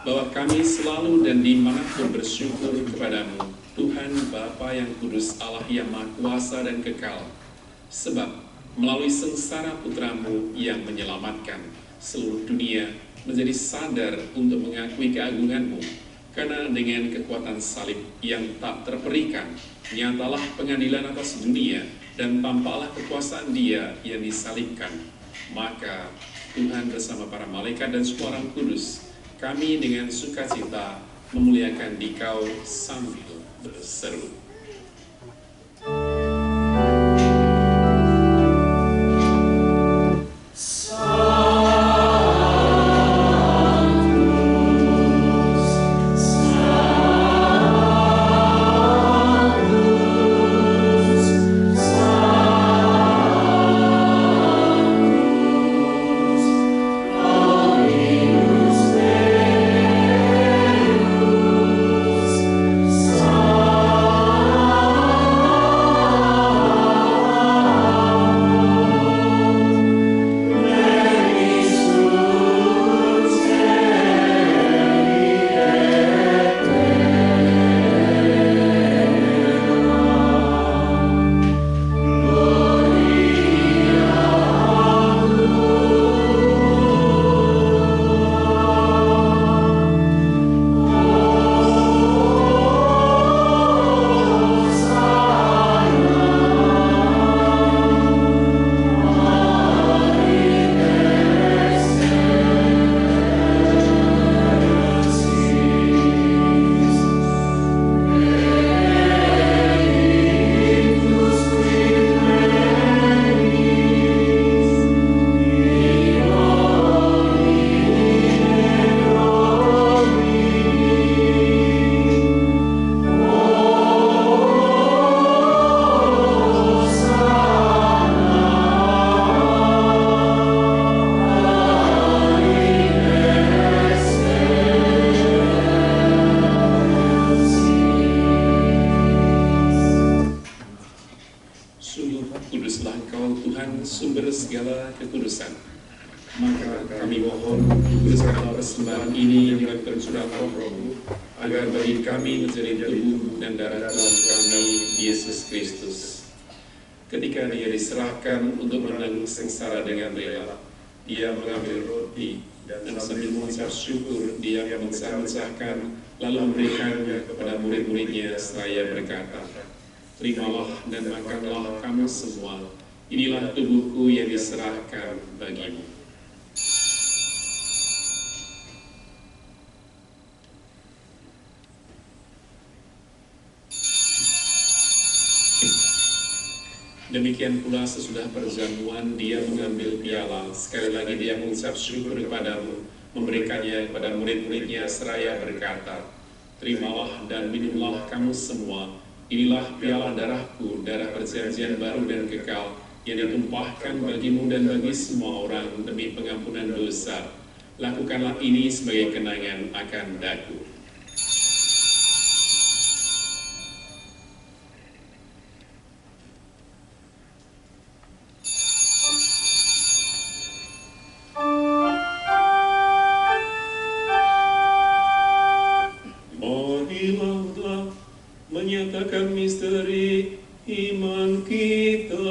bahwa kami selalu dan dimanapun bersyukur kepadamu, Tuhan Bapa yang kudus, Allah yang Maha Kuasa dan kekal. Sebab melalui sengsara Putramu yang menyelamatkan, seluruh dunia menjadi sadar untuk mengakui keagungan-Mu. Karena dengan kekuatan salib yang tak terperikan, nyatalah pengadilan atas dunia dan tampaklah kekuasaan Dia yang disalibkan. Maka Tuhan bersama para malaikat dan semua orang kudus, kami dengan sukacita memuliakan Dikau sambil berseru. Ketika Dia diserahkan untuk menanggung sengsara dengan rela, Dia mengambil roti dan sambil mengucap syukur, Dia memecah-mecahkan lalu memberikannya kepada murid-muridnya seraya berkata, "Terimalah dan makanlah kamu semua, inilah tubuhku yang diserahkan bagimu." Demikian pula sesudah perjamuan Dia mengambil piala, sekali lagi Dia mengucap syukur kepadamu, memberikannya kepada murid-muridnya seraya berkata, "Terimalah dan minumlah kamu semua, inilah piala darahku, darah perjanjian baru dan kekal, yang ditumpahkan bagimu dan bagi semua orang demi pengampunan dosa. Lakukanlah ini sebagai kenangan akan daku." Menyatakan misteri iman kita.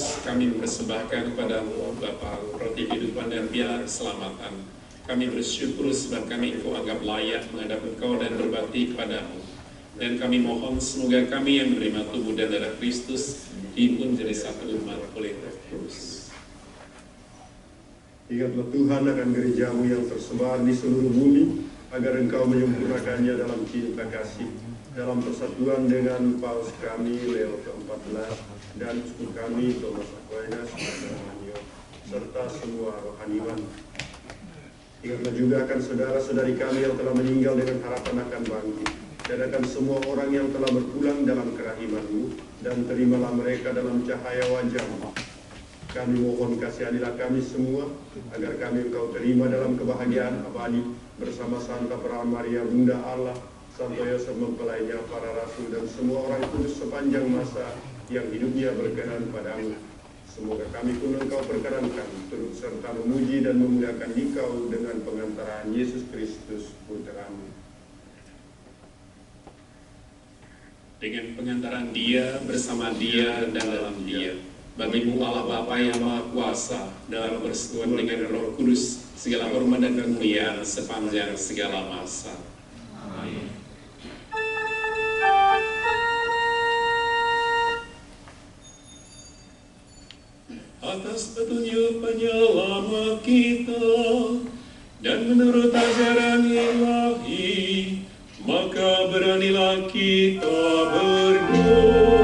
Kudus, kami mempersembahkan kepadamu Bapa roti kehidupan dan piala keselamatan. Kami bersyukur sebab kami Engkau anggap layak menghadap Engkau dan berbakti kepadamu. Dan kami mohon semoga kami yang menerima tubuh dan darah Kristus dihimpun jadi satu umat oleh Roh Kudus. Ingatlah Tuhan akan gerejamu yang tersebar di seluruh bumi, agar Engkau menyempurnakannya dalam cinta kasih, dalam persatuan dengan Paus kami Leo ke-14 dan uskup kami Thomas Aquinas dan Anio, serta semua rohaniwan. Ingatlah juga akan saudara-saudari kami yang telah meninggal dengan harapan akan bangkit, dan akan semua orang yang telah berpulang dalam kerahiman-Mu, dan terimalah mereka dalam cahaya wajah-Mu. Kami mohon kasihanilah kami semua, agar kami Engkau terima dalam kebahagiaan abadi bersama Santa Maria Bunda Allah, Santo Yosef mempelainya, para rasul dan semua orang kudus sepanjang masa yang hidupnya berkenan padamu. Semoga kami pun Engkau perkenankan turut serta memuji dan memuliakan Dikau dengan pengantaran Yesus Kristus Putra-Mu. Dengan pengantaran Dia, bersama Dia, dan dalam Dia, bagimu Allah Bapa yang Maha Kuasa, dalam persekutuan dengan Roh Kudus, segala hormat dan kemuliaan sepanjang segala masa. Amin. Atas petunjuk penyelamat kita dan menurut ajaran ilahi, maka beranilah kita berdoa.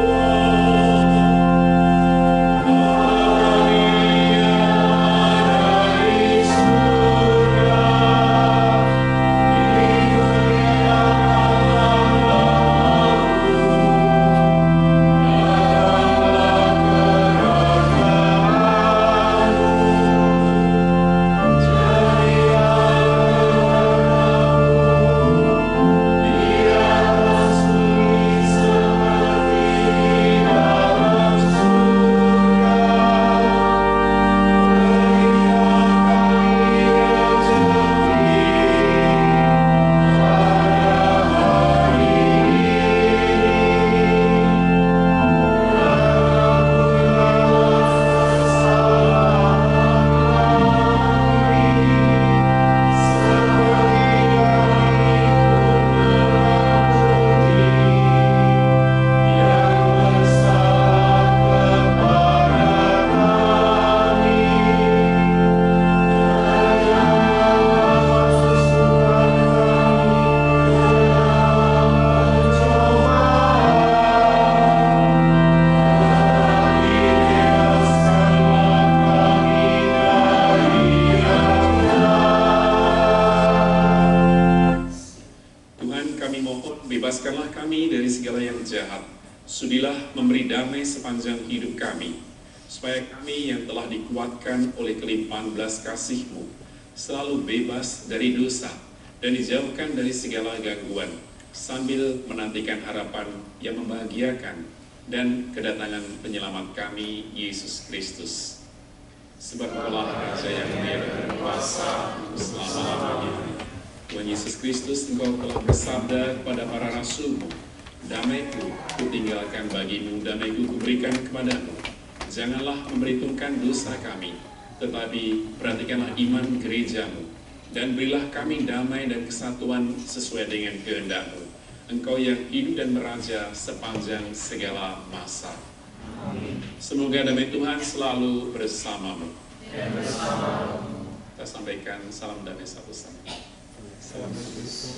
Bebaskanlah kami dari segala yang jahat. Sudilah memberi damai sepanjang hidup kami, supaya kami yang telah dikuatkan oleh kelimpahan belas kasih-Mu selalu bebas dari dosa dan dijauhkan dari segala gangguan, sambil menantikan harapan yang membahagiakan dan kedatangan penyelamat kami, Yesus Kristus. Sebab Engkaulah Raja yang mulia dan berkuasa selama-lamanya. Tuhan Yesus Kristus, Engkau telah bersabda kepada para rasul-Mu, damai-Ku kutinggalkan bagimu, damai-Ku kuberikan kepadamu. Janganlah memperhitungkan dosa kami, tetapi perhatikanlah iman gereja-Mu, dan berilah kami damai dan kesatuan sesuai dengan kehendak-Mu. Engkau yang hidup dan meraja sepanjang segala masa. Amin. Semoga damai Tuhan selalu bersamamu. Kita sampaikan salam damai satu sama lain. Salam Kristus.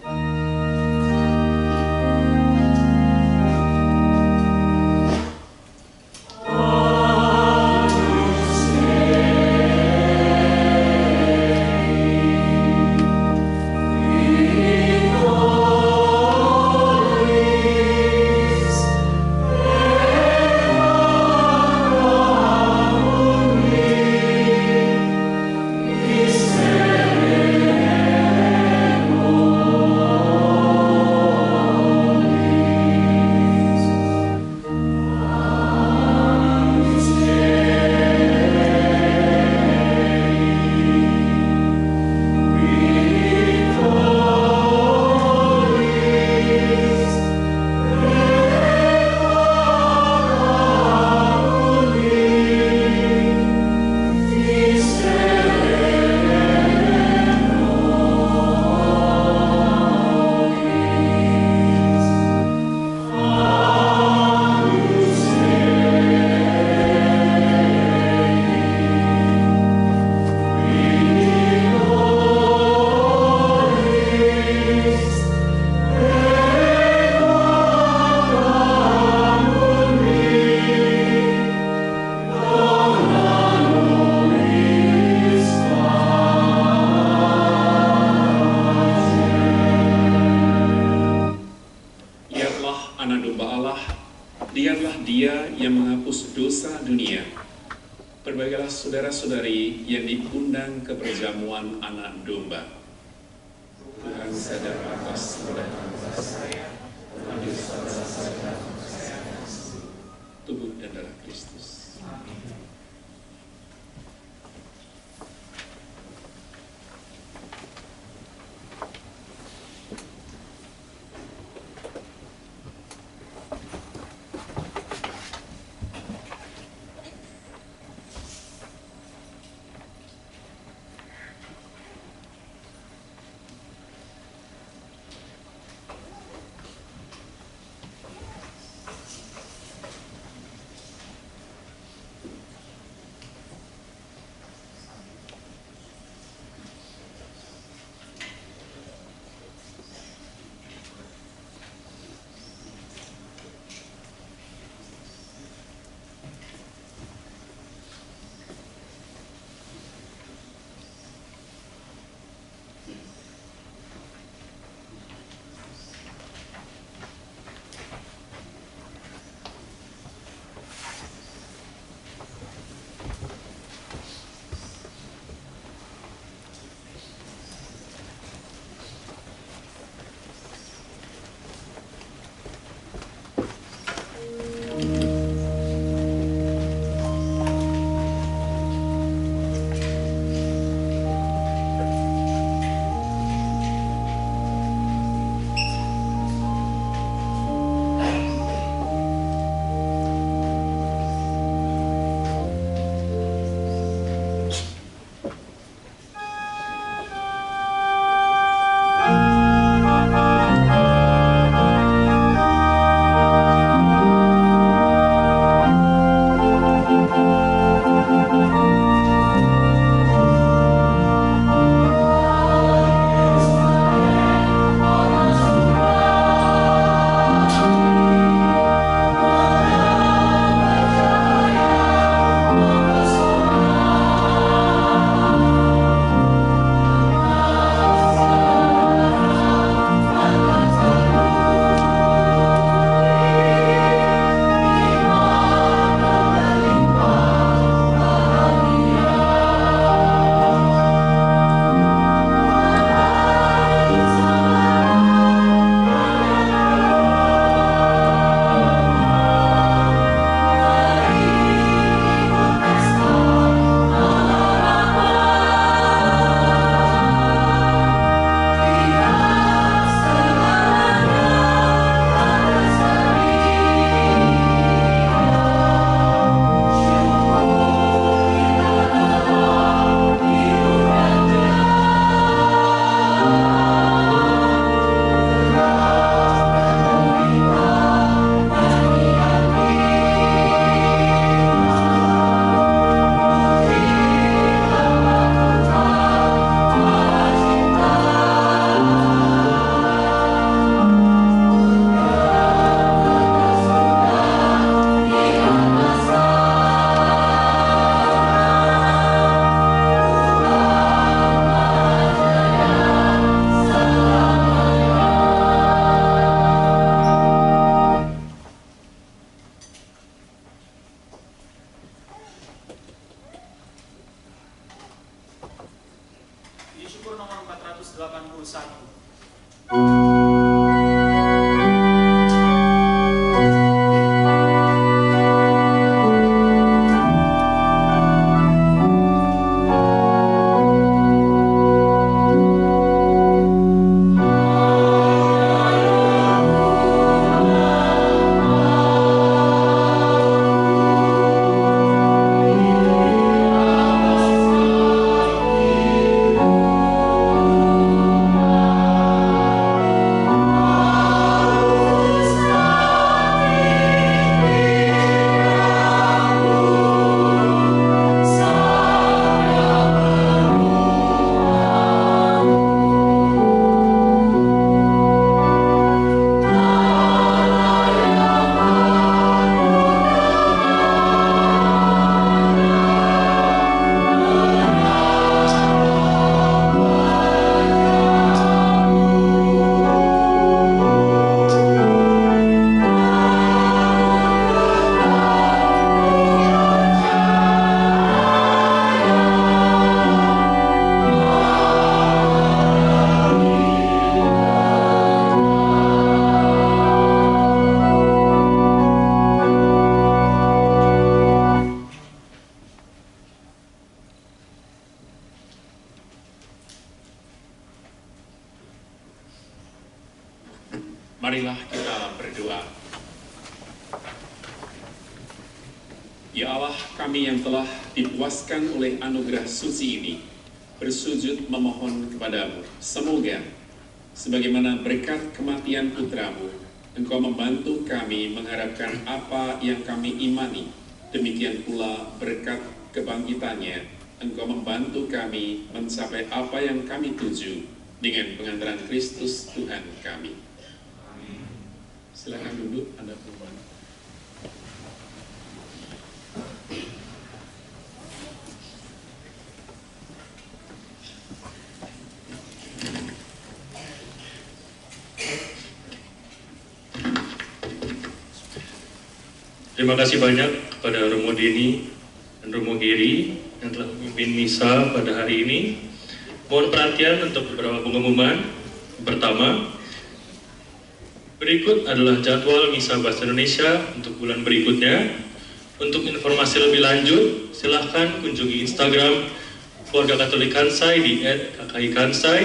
Oh Berbagailah saudara-saudari yang diundang ke perjamuan anak domba. Tuhan sadar atas kedatangan saya, hadir saudara saya, tubuh dan darah Kristus. Amin. Marilah kita berdoa. Ya Allah kami yang telah dipuaskan oleh anugerah suci ini, bersujud memohon kepadamu, semoga sebagaimana berkat kematian putramu, Engkau membantu kami mengharapkan apa yang kami imani, demikian pula berkat kebangkitannya, Engkau membantu kami mencapai apa yang kami tuju dengan pengantaran Kristus Tuhan kami. Silakan duduk, Anda perempuan. Terima kasih banyak kepada Romo Deni dan Romo Giri yang telah memimpin misa pada hari ini. Mohon perhatian untuk beberapa pengumuman. Pertama, berikut adalah jadwal misa bahasa Indonesia untuk bulan berikutnya. Untuk informasi lebih lanjut, silahkan kunjungi Instagram Keluarga Katolik Kansai di @kki_kansai.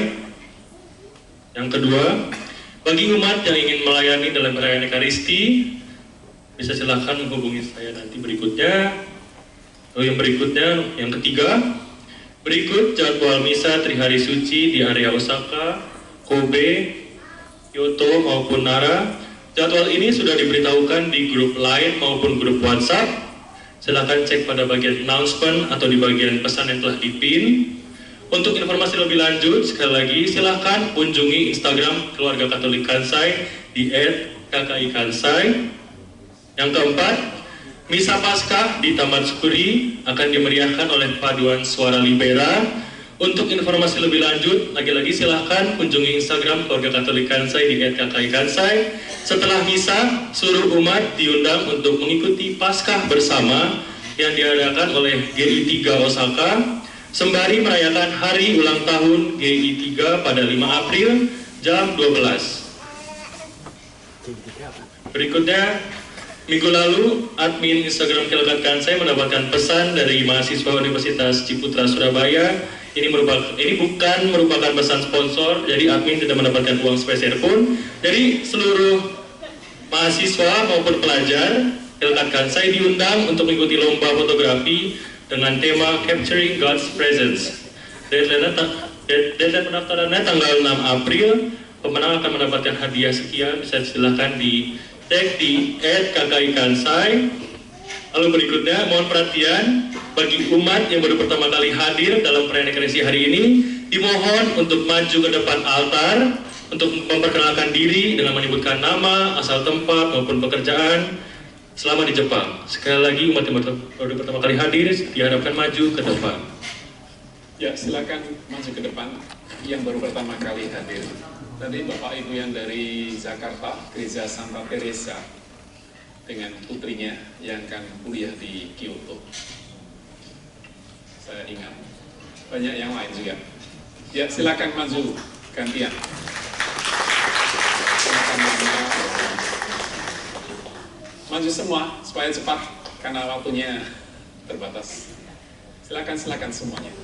Yang kedua, bagi umat yang ingin melayani dalam perayaan Ekaristi, bisa silahkan menghubungi saya nanti berikutnya. Lalu yang berikutnya, yang ketiga, berikut jadwal misa Trihari Suci di area Osaka, Kobe, Kyoto maupun Nara. Jadwal ini sudah diberitahukan di grup Line maupun grup WhatsApp. Silahkan cek pada bagian announcement atau di bagian pesan yang telah dipin. Untuk informasi lebih lanjut, sekali lagi silahkan kunjungi Instagram Keluarga Katolik Kansai di @kki_kansai. Yang keempat, Misa Paskah di Taman Sukuri akan dimeriahkan oleh Paduan Suara Libera. Untuk informasi lebih lanjut, lagi-lagi silahkan kunjungi Instagram Keluarga Katolik Kansai di @kki_kansai. Setelah misa, seluruh umat diundang untuk mengikuti Paskah bersama yang diadakan oleh GI3 Osaka, sembari merayakan hari ulang tahun GI3 pada 5 April jam 12. Berikutnya, minggu lalu, admin Instagram Keluarga Kansai mendapatkan pesan dari mahasiswa Universitas Ciputra Surabaya. Ini bukan merupakan pesan sponsor, jadi admin tidak mendapatkan uang sepeser pun. Jadi seluruh mahasiswa maupun pelajar Keluarga Kansai diundang untuk mengikuti lomba fotografi dengan tema Capturing God's Presence. Deadline pendaftarannya tanggal 6 April. Pemenang akan mendapatkan hadiah sekian, bisa silakan di tag di @kki_kansai. Lalu berikutnya, mohon perhatian bagi umat yang baru pertama kali hadir dalam perayaan Ekaristi hari ini, dimohon untuk maju ke depan altar untuk memperkenalkan diri dengan menyebutkan nama, asal tempat maupun pekerjaan selama di Jepang. Sekali lagi, umat yang baru pertama kali hadir diharapkan maju ke depan. Ya, silakan maju ke depan yang baru pertama kali hadir. Tadi Bapak Ibu yang dari Jakarta, Gereja Santa Teresa, dengan putrinya yang akan kuliah di Kyoto. Saya ingat, banyak yang lain juga. Ya, silakan maju, gantian. Silakan maju semua, supaya cepat, karena waktunya terbatas. Silakan semuanya.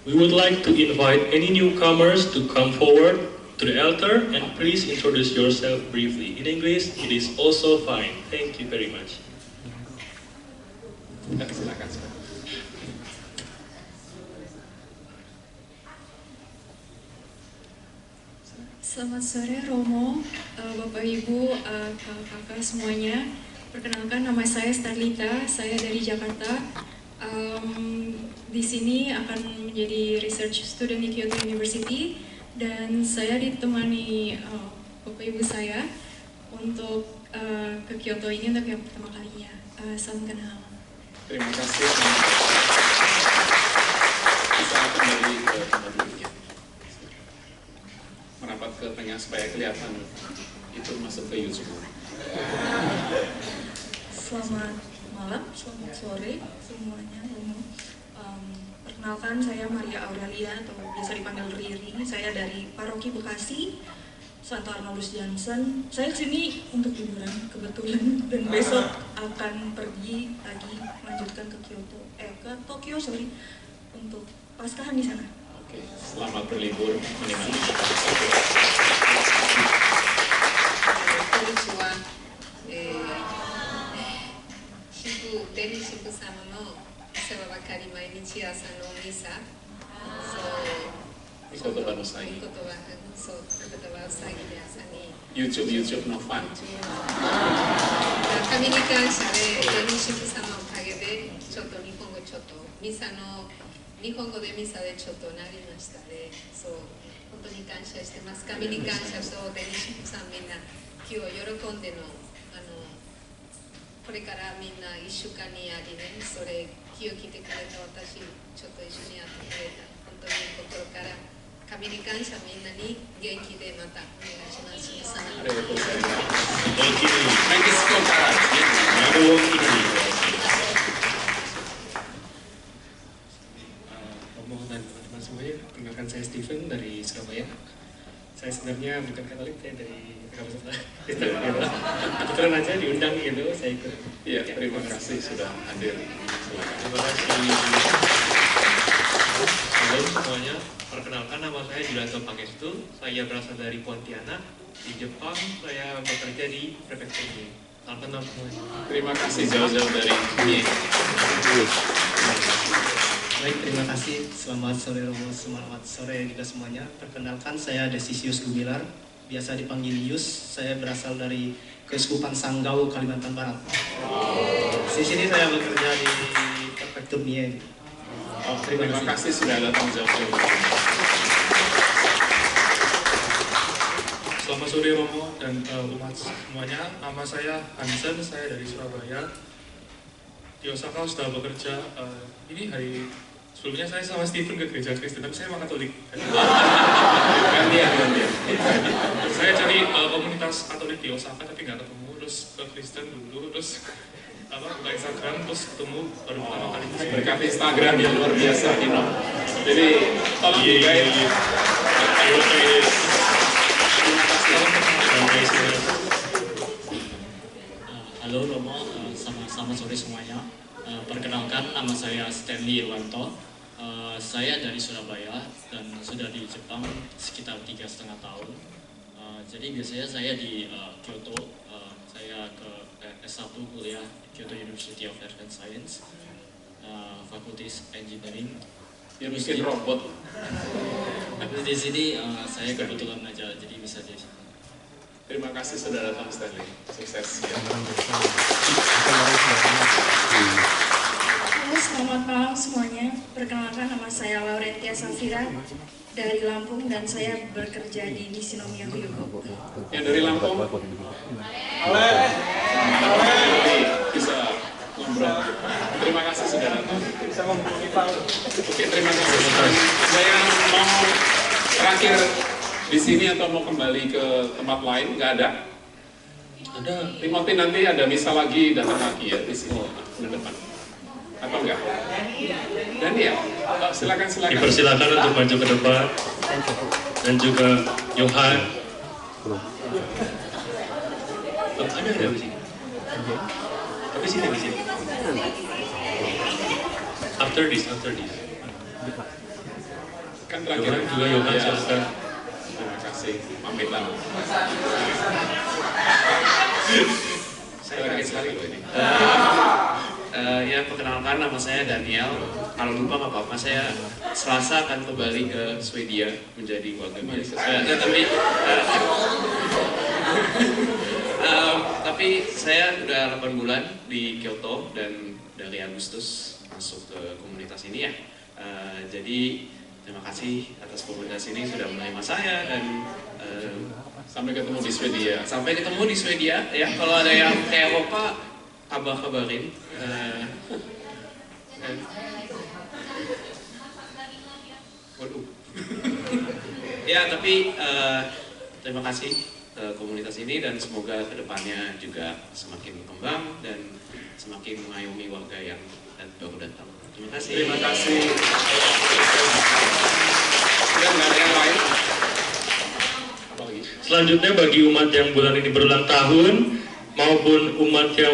We would like to invite any newcomers to come forward to the altar and please introduce yourself briefly. In English, it is also fine. Thank you very much. Silakan. Selamat sore Romo, Bapak Ibu, kakak semuanya. Perkenalkan, nama saya Starlita, saya dari Jakarta. Di sini akan menjadi research student di Kyoto University dan saya ditemani Bapak Ibu saya untuk ke Kyoto ini untuk yang pertama kalinya. Salam kenal. Terima kasih. Bisa kembali ke tempat duduknya. Merapat ke tengah supaya kelihatan itu masuk ke YouTube. Selamat malam, selamat sore semuanya. Perkenalkan, saya Maria Aurelia atau biasa dipanggil Riri. Saya dari Paroki Bekasi. Santo Arnoldus Johnson. Saya kesini untuk liburan kebetulan dan besok akan pergi lagi melanjutkan ke Tokyo untuk Paskahan di sana. Oke, selamat berlibur menikmati. Konnichiwa. デリシプ様の世話ばかり毎日朝のミサ。Ikut Bapak Nusai. YouTube Novan. 神に感謝でデリシプ様のおかげでちょっと日本語ちょっとミサの日本語でミサでちょっとなりましたね。そう本当に感謝してます。神に感謝とデリシプさんみんな今日喜んでのこれからみんな1週間にやりね、それ気を来てくれた私、ちょっと一緒にやってくれた、本当に心から神に感謝、みんなに元気でまたお願いします。ありがとうございます。メキシコからRomo dan teman-teman semuanya, perkenalkan saya Steven dari Surabaya. Saya sebenarnya bukan Katolik, saya dari kebetulan aja diundang gitu, saya ikut. Iya, terima kasih sudah hadir. Terima kasih. Halo semuanya, perkenalkan nama saya Julianto Pangestu. Saya berasal dari Pontianak, di Jepang. Saya bekerja di prefektur ini. Salam kenal semuanya. Terima kasih jauh-jauh dari sini. Baik, terima kasih. Selamat sore Romo, selamat sore juga semuanya. Perkenalkan saya Desisius Gumilar, biasa dipanggil Yus. Saya berasal dari Keuskupan Sanggau, Kalimantan Barat. Di sini saya bekerja di prefektur Mie. Terima kasih sudah datang jauh-jauh. Selamat sore Romo dan umat semuanya. Nama saya Hansen, saya dari Surabaya. Di Osaka sudah bekerja. Ini hari sebelumnya saya sama Steven ke gereja Kristen, tapi saya emang Katolik. Gantian. Saya cari komunitas Katolik di Osaka tapi nggak ketemu. Terus ke Kristen dulu, terus buka Instagram, terus ketemu baru pertama kali. Berkat Instagram yang luar biasa, Dino. Jadi tolong di-guide. Halo Romo, selamat sore semuanya. Perkenalkan, nama saya Stanley Irwanto. Saya dari Surabaya dan sudah di Jepang sekitar 3,5 tahun. Jadi biasanya saya di Kyoto. Saya ke S1 kuliah di Kyoto University of Earth and Science, Fakultas Engineering. Ya bikin robot. Tapi di sini saya kebetulan aja, jadi bisa di sini. Terima kasih sudah datang Stanley. Sukses. Halo, selamat malam semuanya. Perkenalkan, nama saya Laurentia Safira dari Lampung dan saya bekerja di Nishinomiya Hyugo. Yang dari Lampung? Bisa ngobrol. Terima kasih sudah datang. Bisa menghubungi Pak. Oke, terima kasih. Saya mau terakhir di sini atau mau kembali ke tempat lain? Nggak ada? Ada. Timothy nanti ada misa lagi, datang lagi ya di sini, di depan. Atau enggak? Dan ya, silakan. Dipersilakan untuk maju ke depan. Dan juga Johan. Ada di sini. Tapi sini. After this. Kan terakhir juga Johan, silakan. Terima kasih, pamitan. Saya kaget sekali loh ini. Ya, perkenalkan, nama saya Daniel. Kalau lupa nggak apa-apa, saya Selasa akan kembali ke Swedia menjadi warga biasa. Tapi saya udah 8 bulan di Kyoto dan dari Agustus masuk ke komunitas ini ya. Jadi terima kasih atas komunitas ini sudah menerima saya dan sampai ketemu di Swedia. Sampai ketemu di Swedia ya. Kalau ada yang ke Eropa, kabarin. Waduh. Ya, tapi terima kasih komunitas ini dan semoga kedepannya juga semakin berkembang dan semakin mengayomi warga yang baru datang. Terima kasih. Terima kasih. Dan nggak ada yang lain? Apa lagi? Selanjutnya bagi umat yang bulan ini berulang tahun maupun umat yang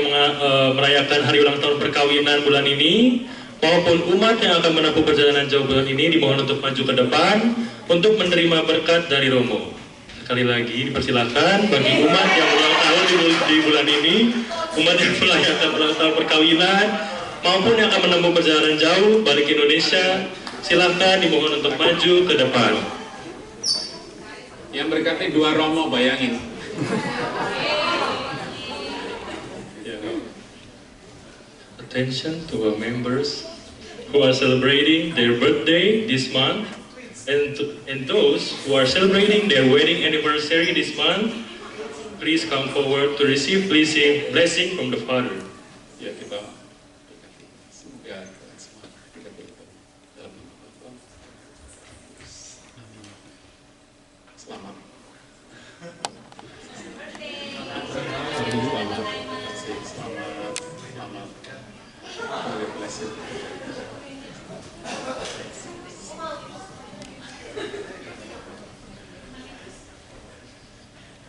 merayakan hari ulang tahun perkawinan bulan ini maupun umat yang akan menempuh perjalanan jauh bulan ini dimohon untuk maju ke depan untuk menerima berkat dari Romo. Sekali lagi dipersilakan bagi umat yang ulang tahun di bulan ini, umat yang merayakan ulang tahun perkawinan maupun yang akan menempuh perjalanan jauh balik ke Indonesia, silakan dimohon untuk maju ke depan. Yang berkatnya 2 Romo, bayangin. Attention to our members who are celebrating their birthday this month, and those who are celebrating their wedding anniversary this month, please come forward to receive blessing from the Father. Ya, kita semoga semua kita dalam selamat.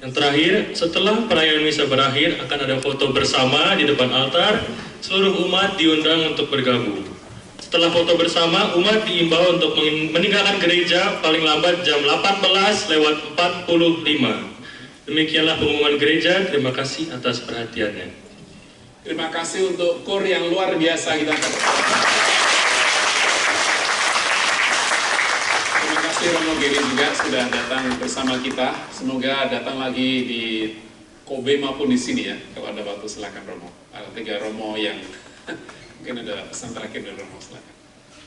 Yang terakhir, setelah perayaan misa berakhir akan ada foto bersama di depan altar. Seluruh umat diundang untuk bergabung. Setelah foto bersama, umat diimbau untuk meninggalkan gereja paling lambat jam 18:45. Demikianlah pengumuman gereja. Terima kasih atas perhatiannya. Terima kasih untuk KOR yang luar biasa kita. Terima kasih Romo Geri juga sudah datang bersama kita. Semoga datang lagi di Kobe maupun di sini ya. Kalau ada waktu silakan Romo. Ada 3 Romo yang mungkin ada pesan terakhir dari Romo, silakan.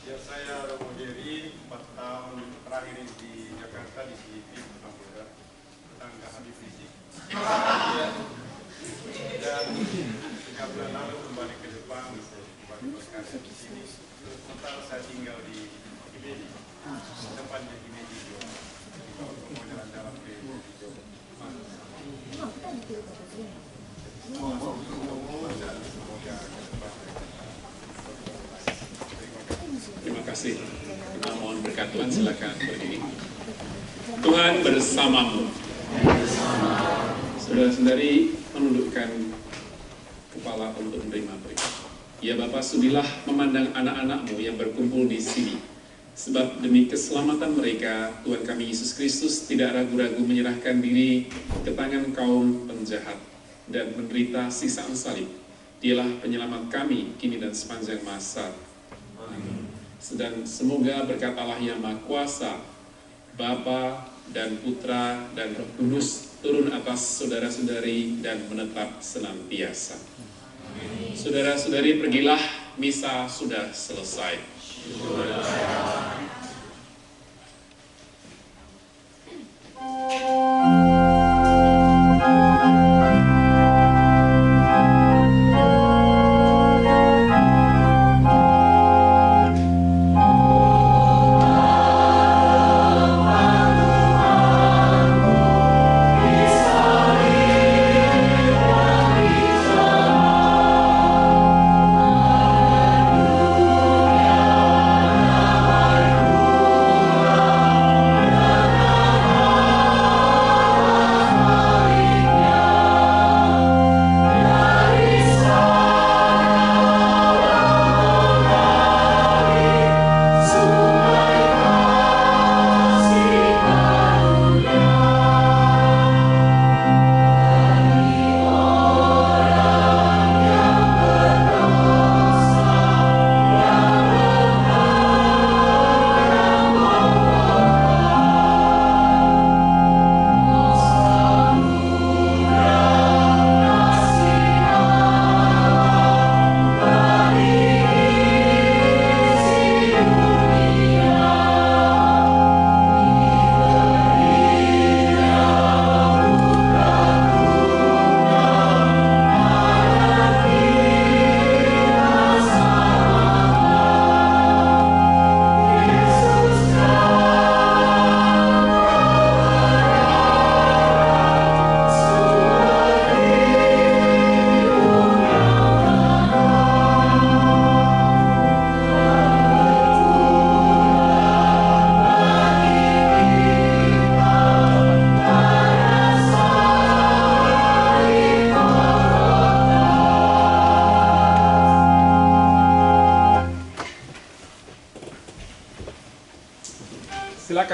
Ya, saya Romo Geri, 4 tahun terakhir di Jakarta di sini tetangga Habib Rizik. Dan 3 bulan lalu kembali ke Jepang kembali berkarya di sini. Sementara saya tinggal di Himeji, tempatnya Himeji juga. Kalau mau jalan-jalan ke Himeji. Terima kasih. Kita mohon berkat Tuhan, silakan berdiri. Tuhan bersamamu. Saudara-saudari menundukkan kepala untuk menerima berkat. Ya Bapa, sudilah memandang anak-anak-Mu yang berkumpul di sini. Sebab demi keselamatan mereka, Tuhan kami Yesus Kristus tidak ragu-ragu menyerahkan diri ke tangan kaum penjahat dan menderita siksaan salib. Dialah penyelamat kami kini dan sepanjang masa. Amin. Dan semoga berkat Allah yang Maha Kuasa, Bapa dan Putra dan Roh Kudus turun atas saudara-saudari dan menetap senantiasa. Saudara-saudari, pergilah, misa sudah selesai.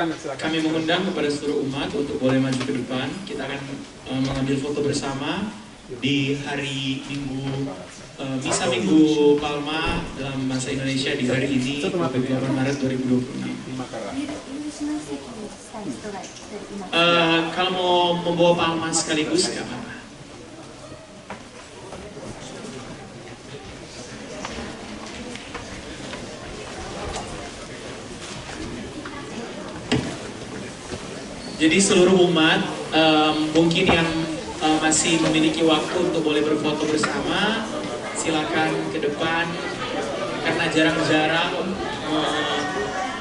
Kami mengundang kepada seluruh umat untuk boleh maju ke depan. Kita akan mengambil foto bersama di hari Minggu, Misa Minggu Palma dalam bahasa Indonesia di hari ini, 28 Maret 2026. Kalau mau membawa palma sekaligus, nggak apa-apa. Jadi seluruh umat mungkin yang masih memiliki waktu untuk boleh berfoto bersama, silakan ke depan karena jarang-jarang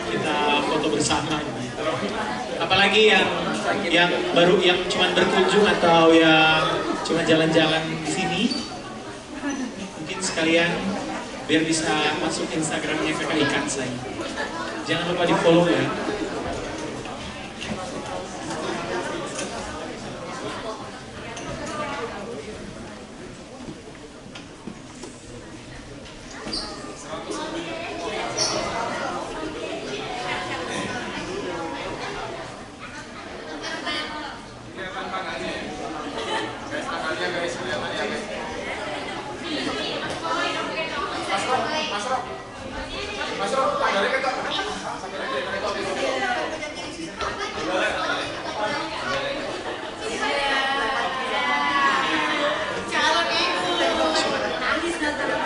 kita foto bersama. Apalagi yang baru, yang cuma berkunjung atau yang cuma jalan-jalan di sini, mungkin sekalian biar bisa masuk Instagramnya Kakak Ikan saya. Jangan lupa di follow ya.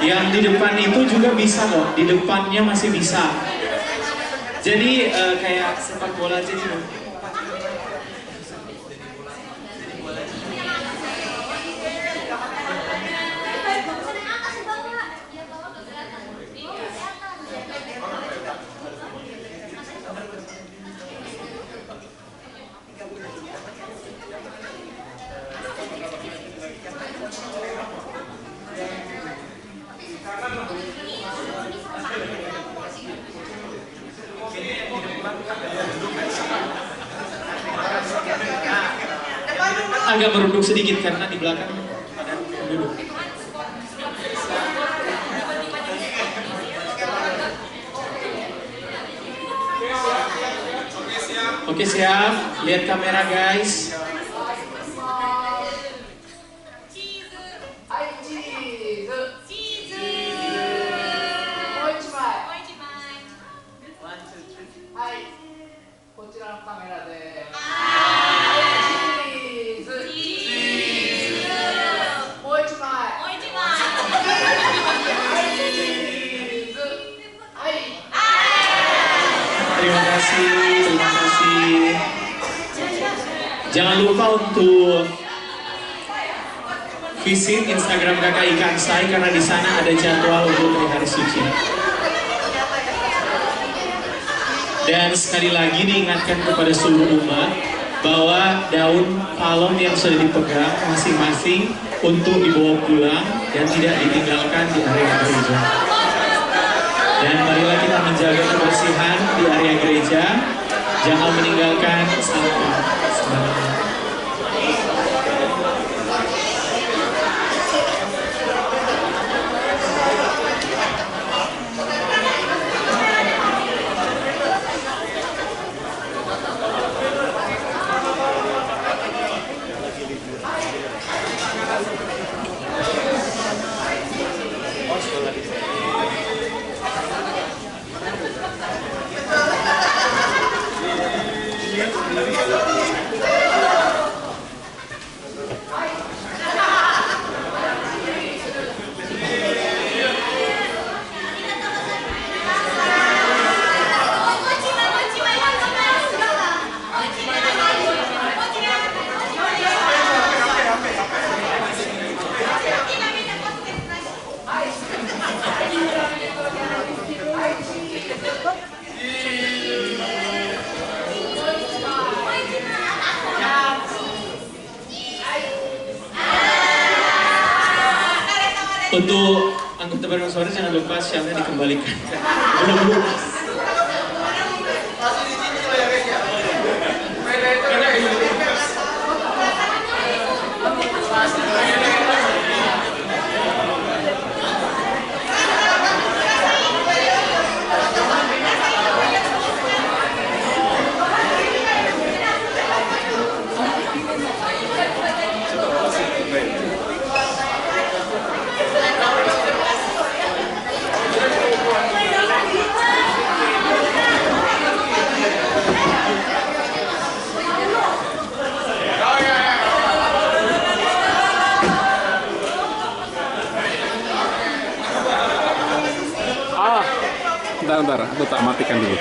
Yang di depan itu juga bisa kok, di depannya masih bisa. Jadi kayak sepak bola aja gitu. Agak merunduk sedikit karena di belakang ada penduduk. Oke siap, lihat kamera guys. Terima kasih. Jangan lupa untuk visit Instagram Kakak Ikan Sai karena di sana ada jadwal untuk hari suci. Dan sekali lagi diingatkan kepada seluruh umat bahwa daun palem yang sudah dipegang masing-masing untuk dibawa pulang dan tidak ditinggalkan di area gereja. Dan marilah kita menjaga kebersihan di area gereja, jangan meninggalkan sampah sembarangan. Untuk anggota bareng suara jangan lupa shell-nya dikembalikan. Belum. Bentar, aku tak matikan dulu.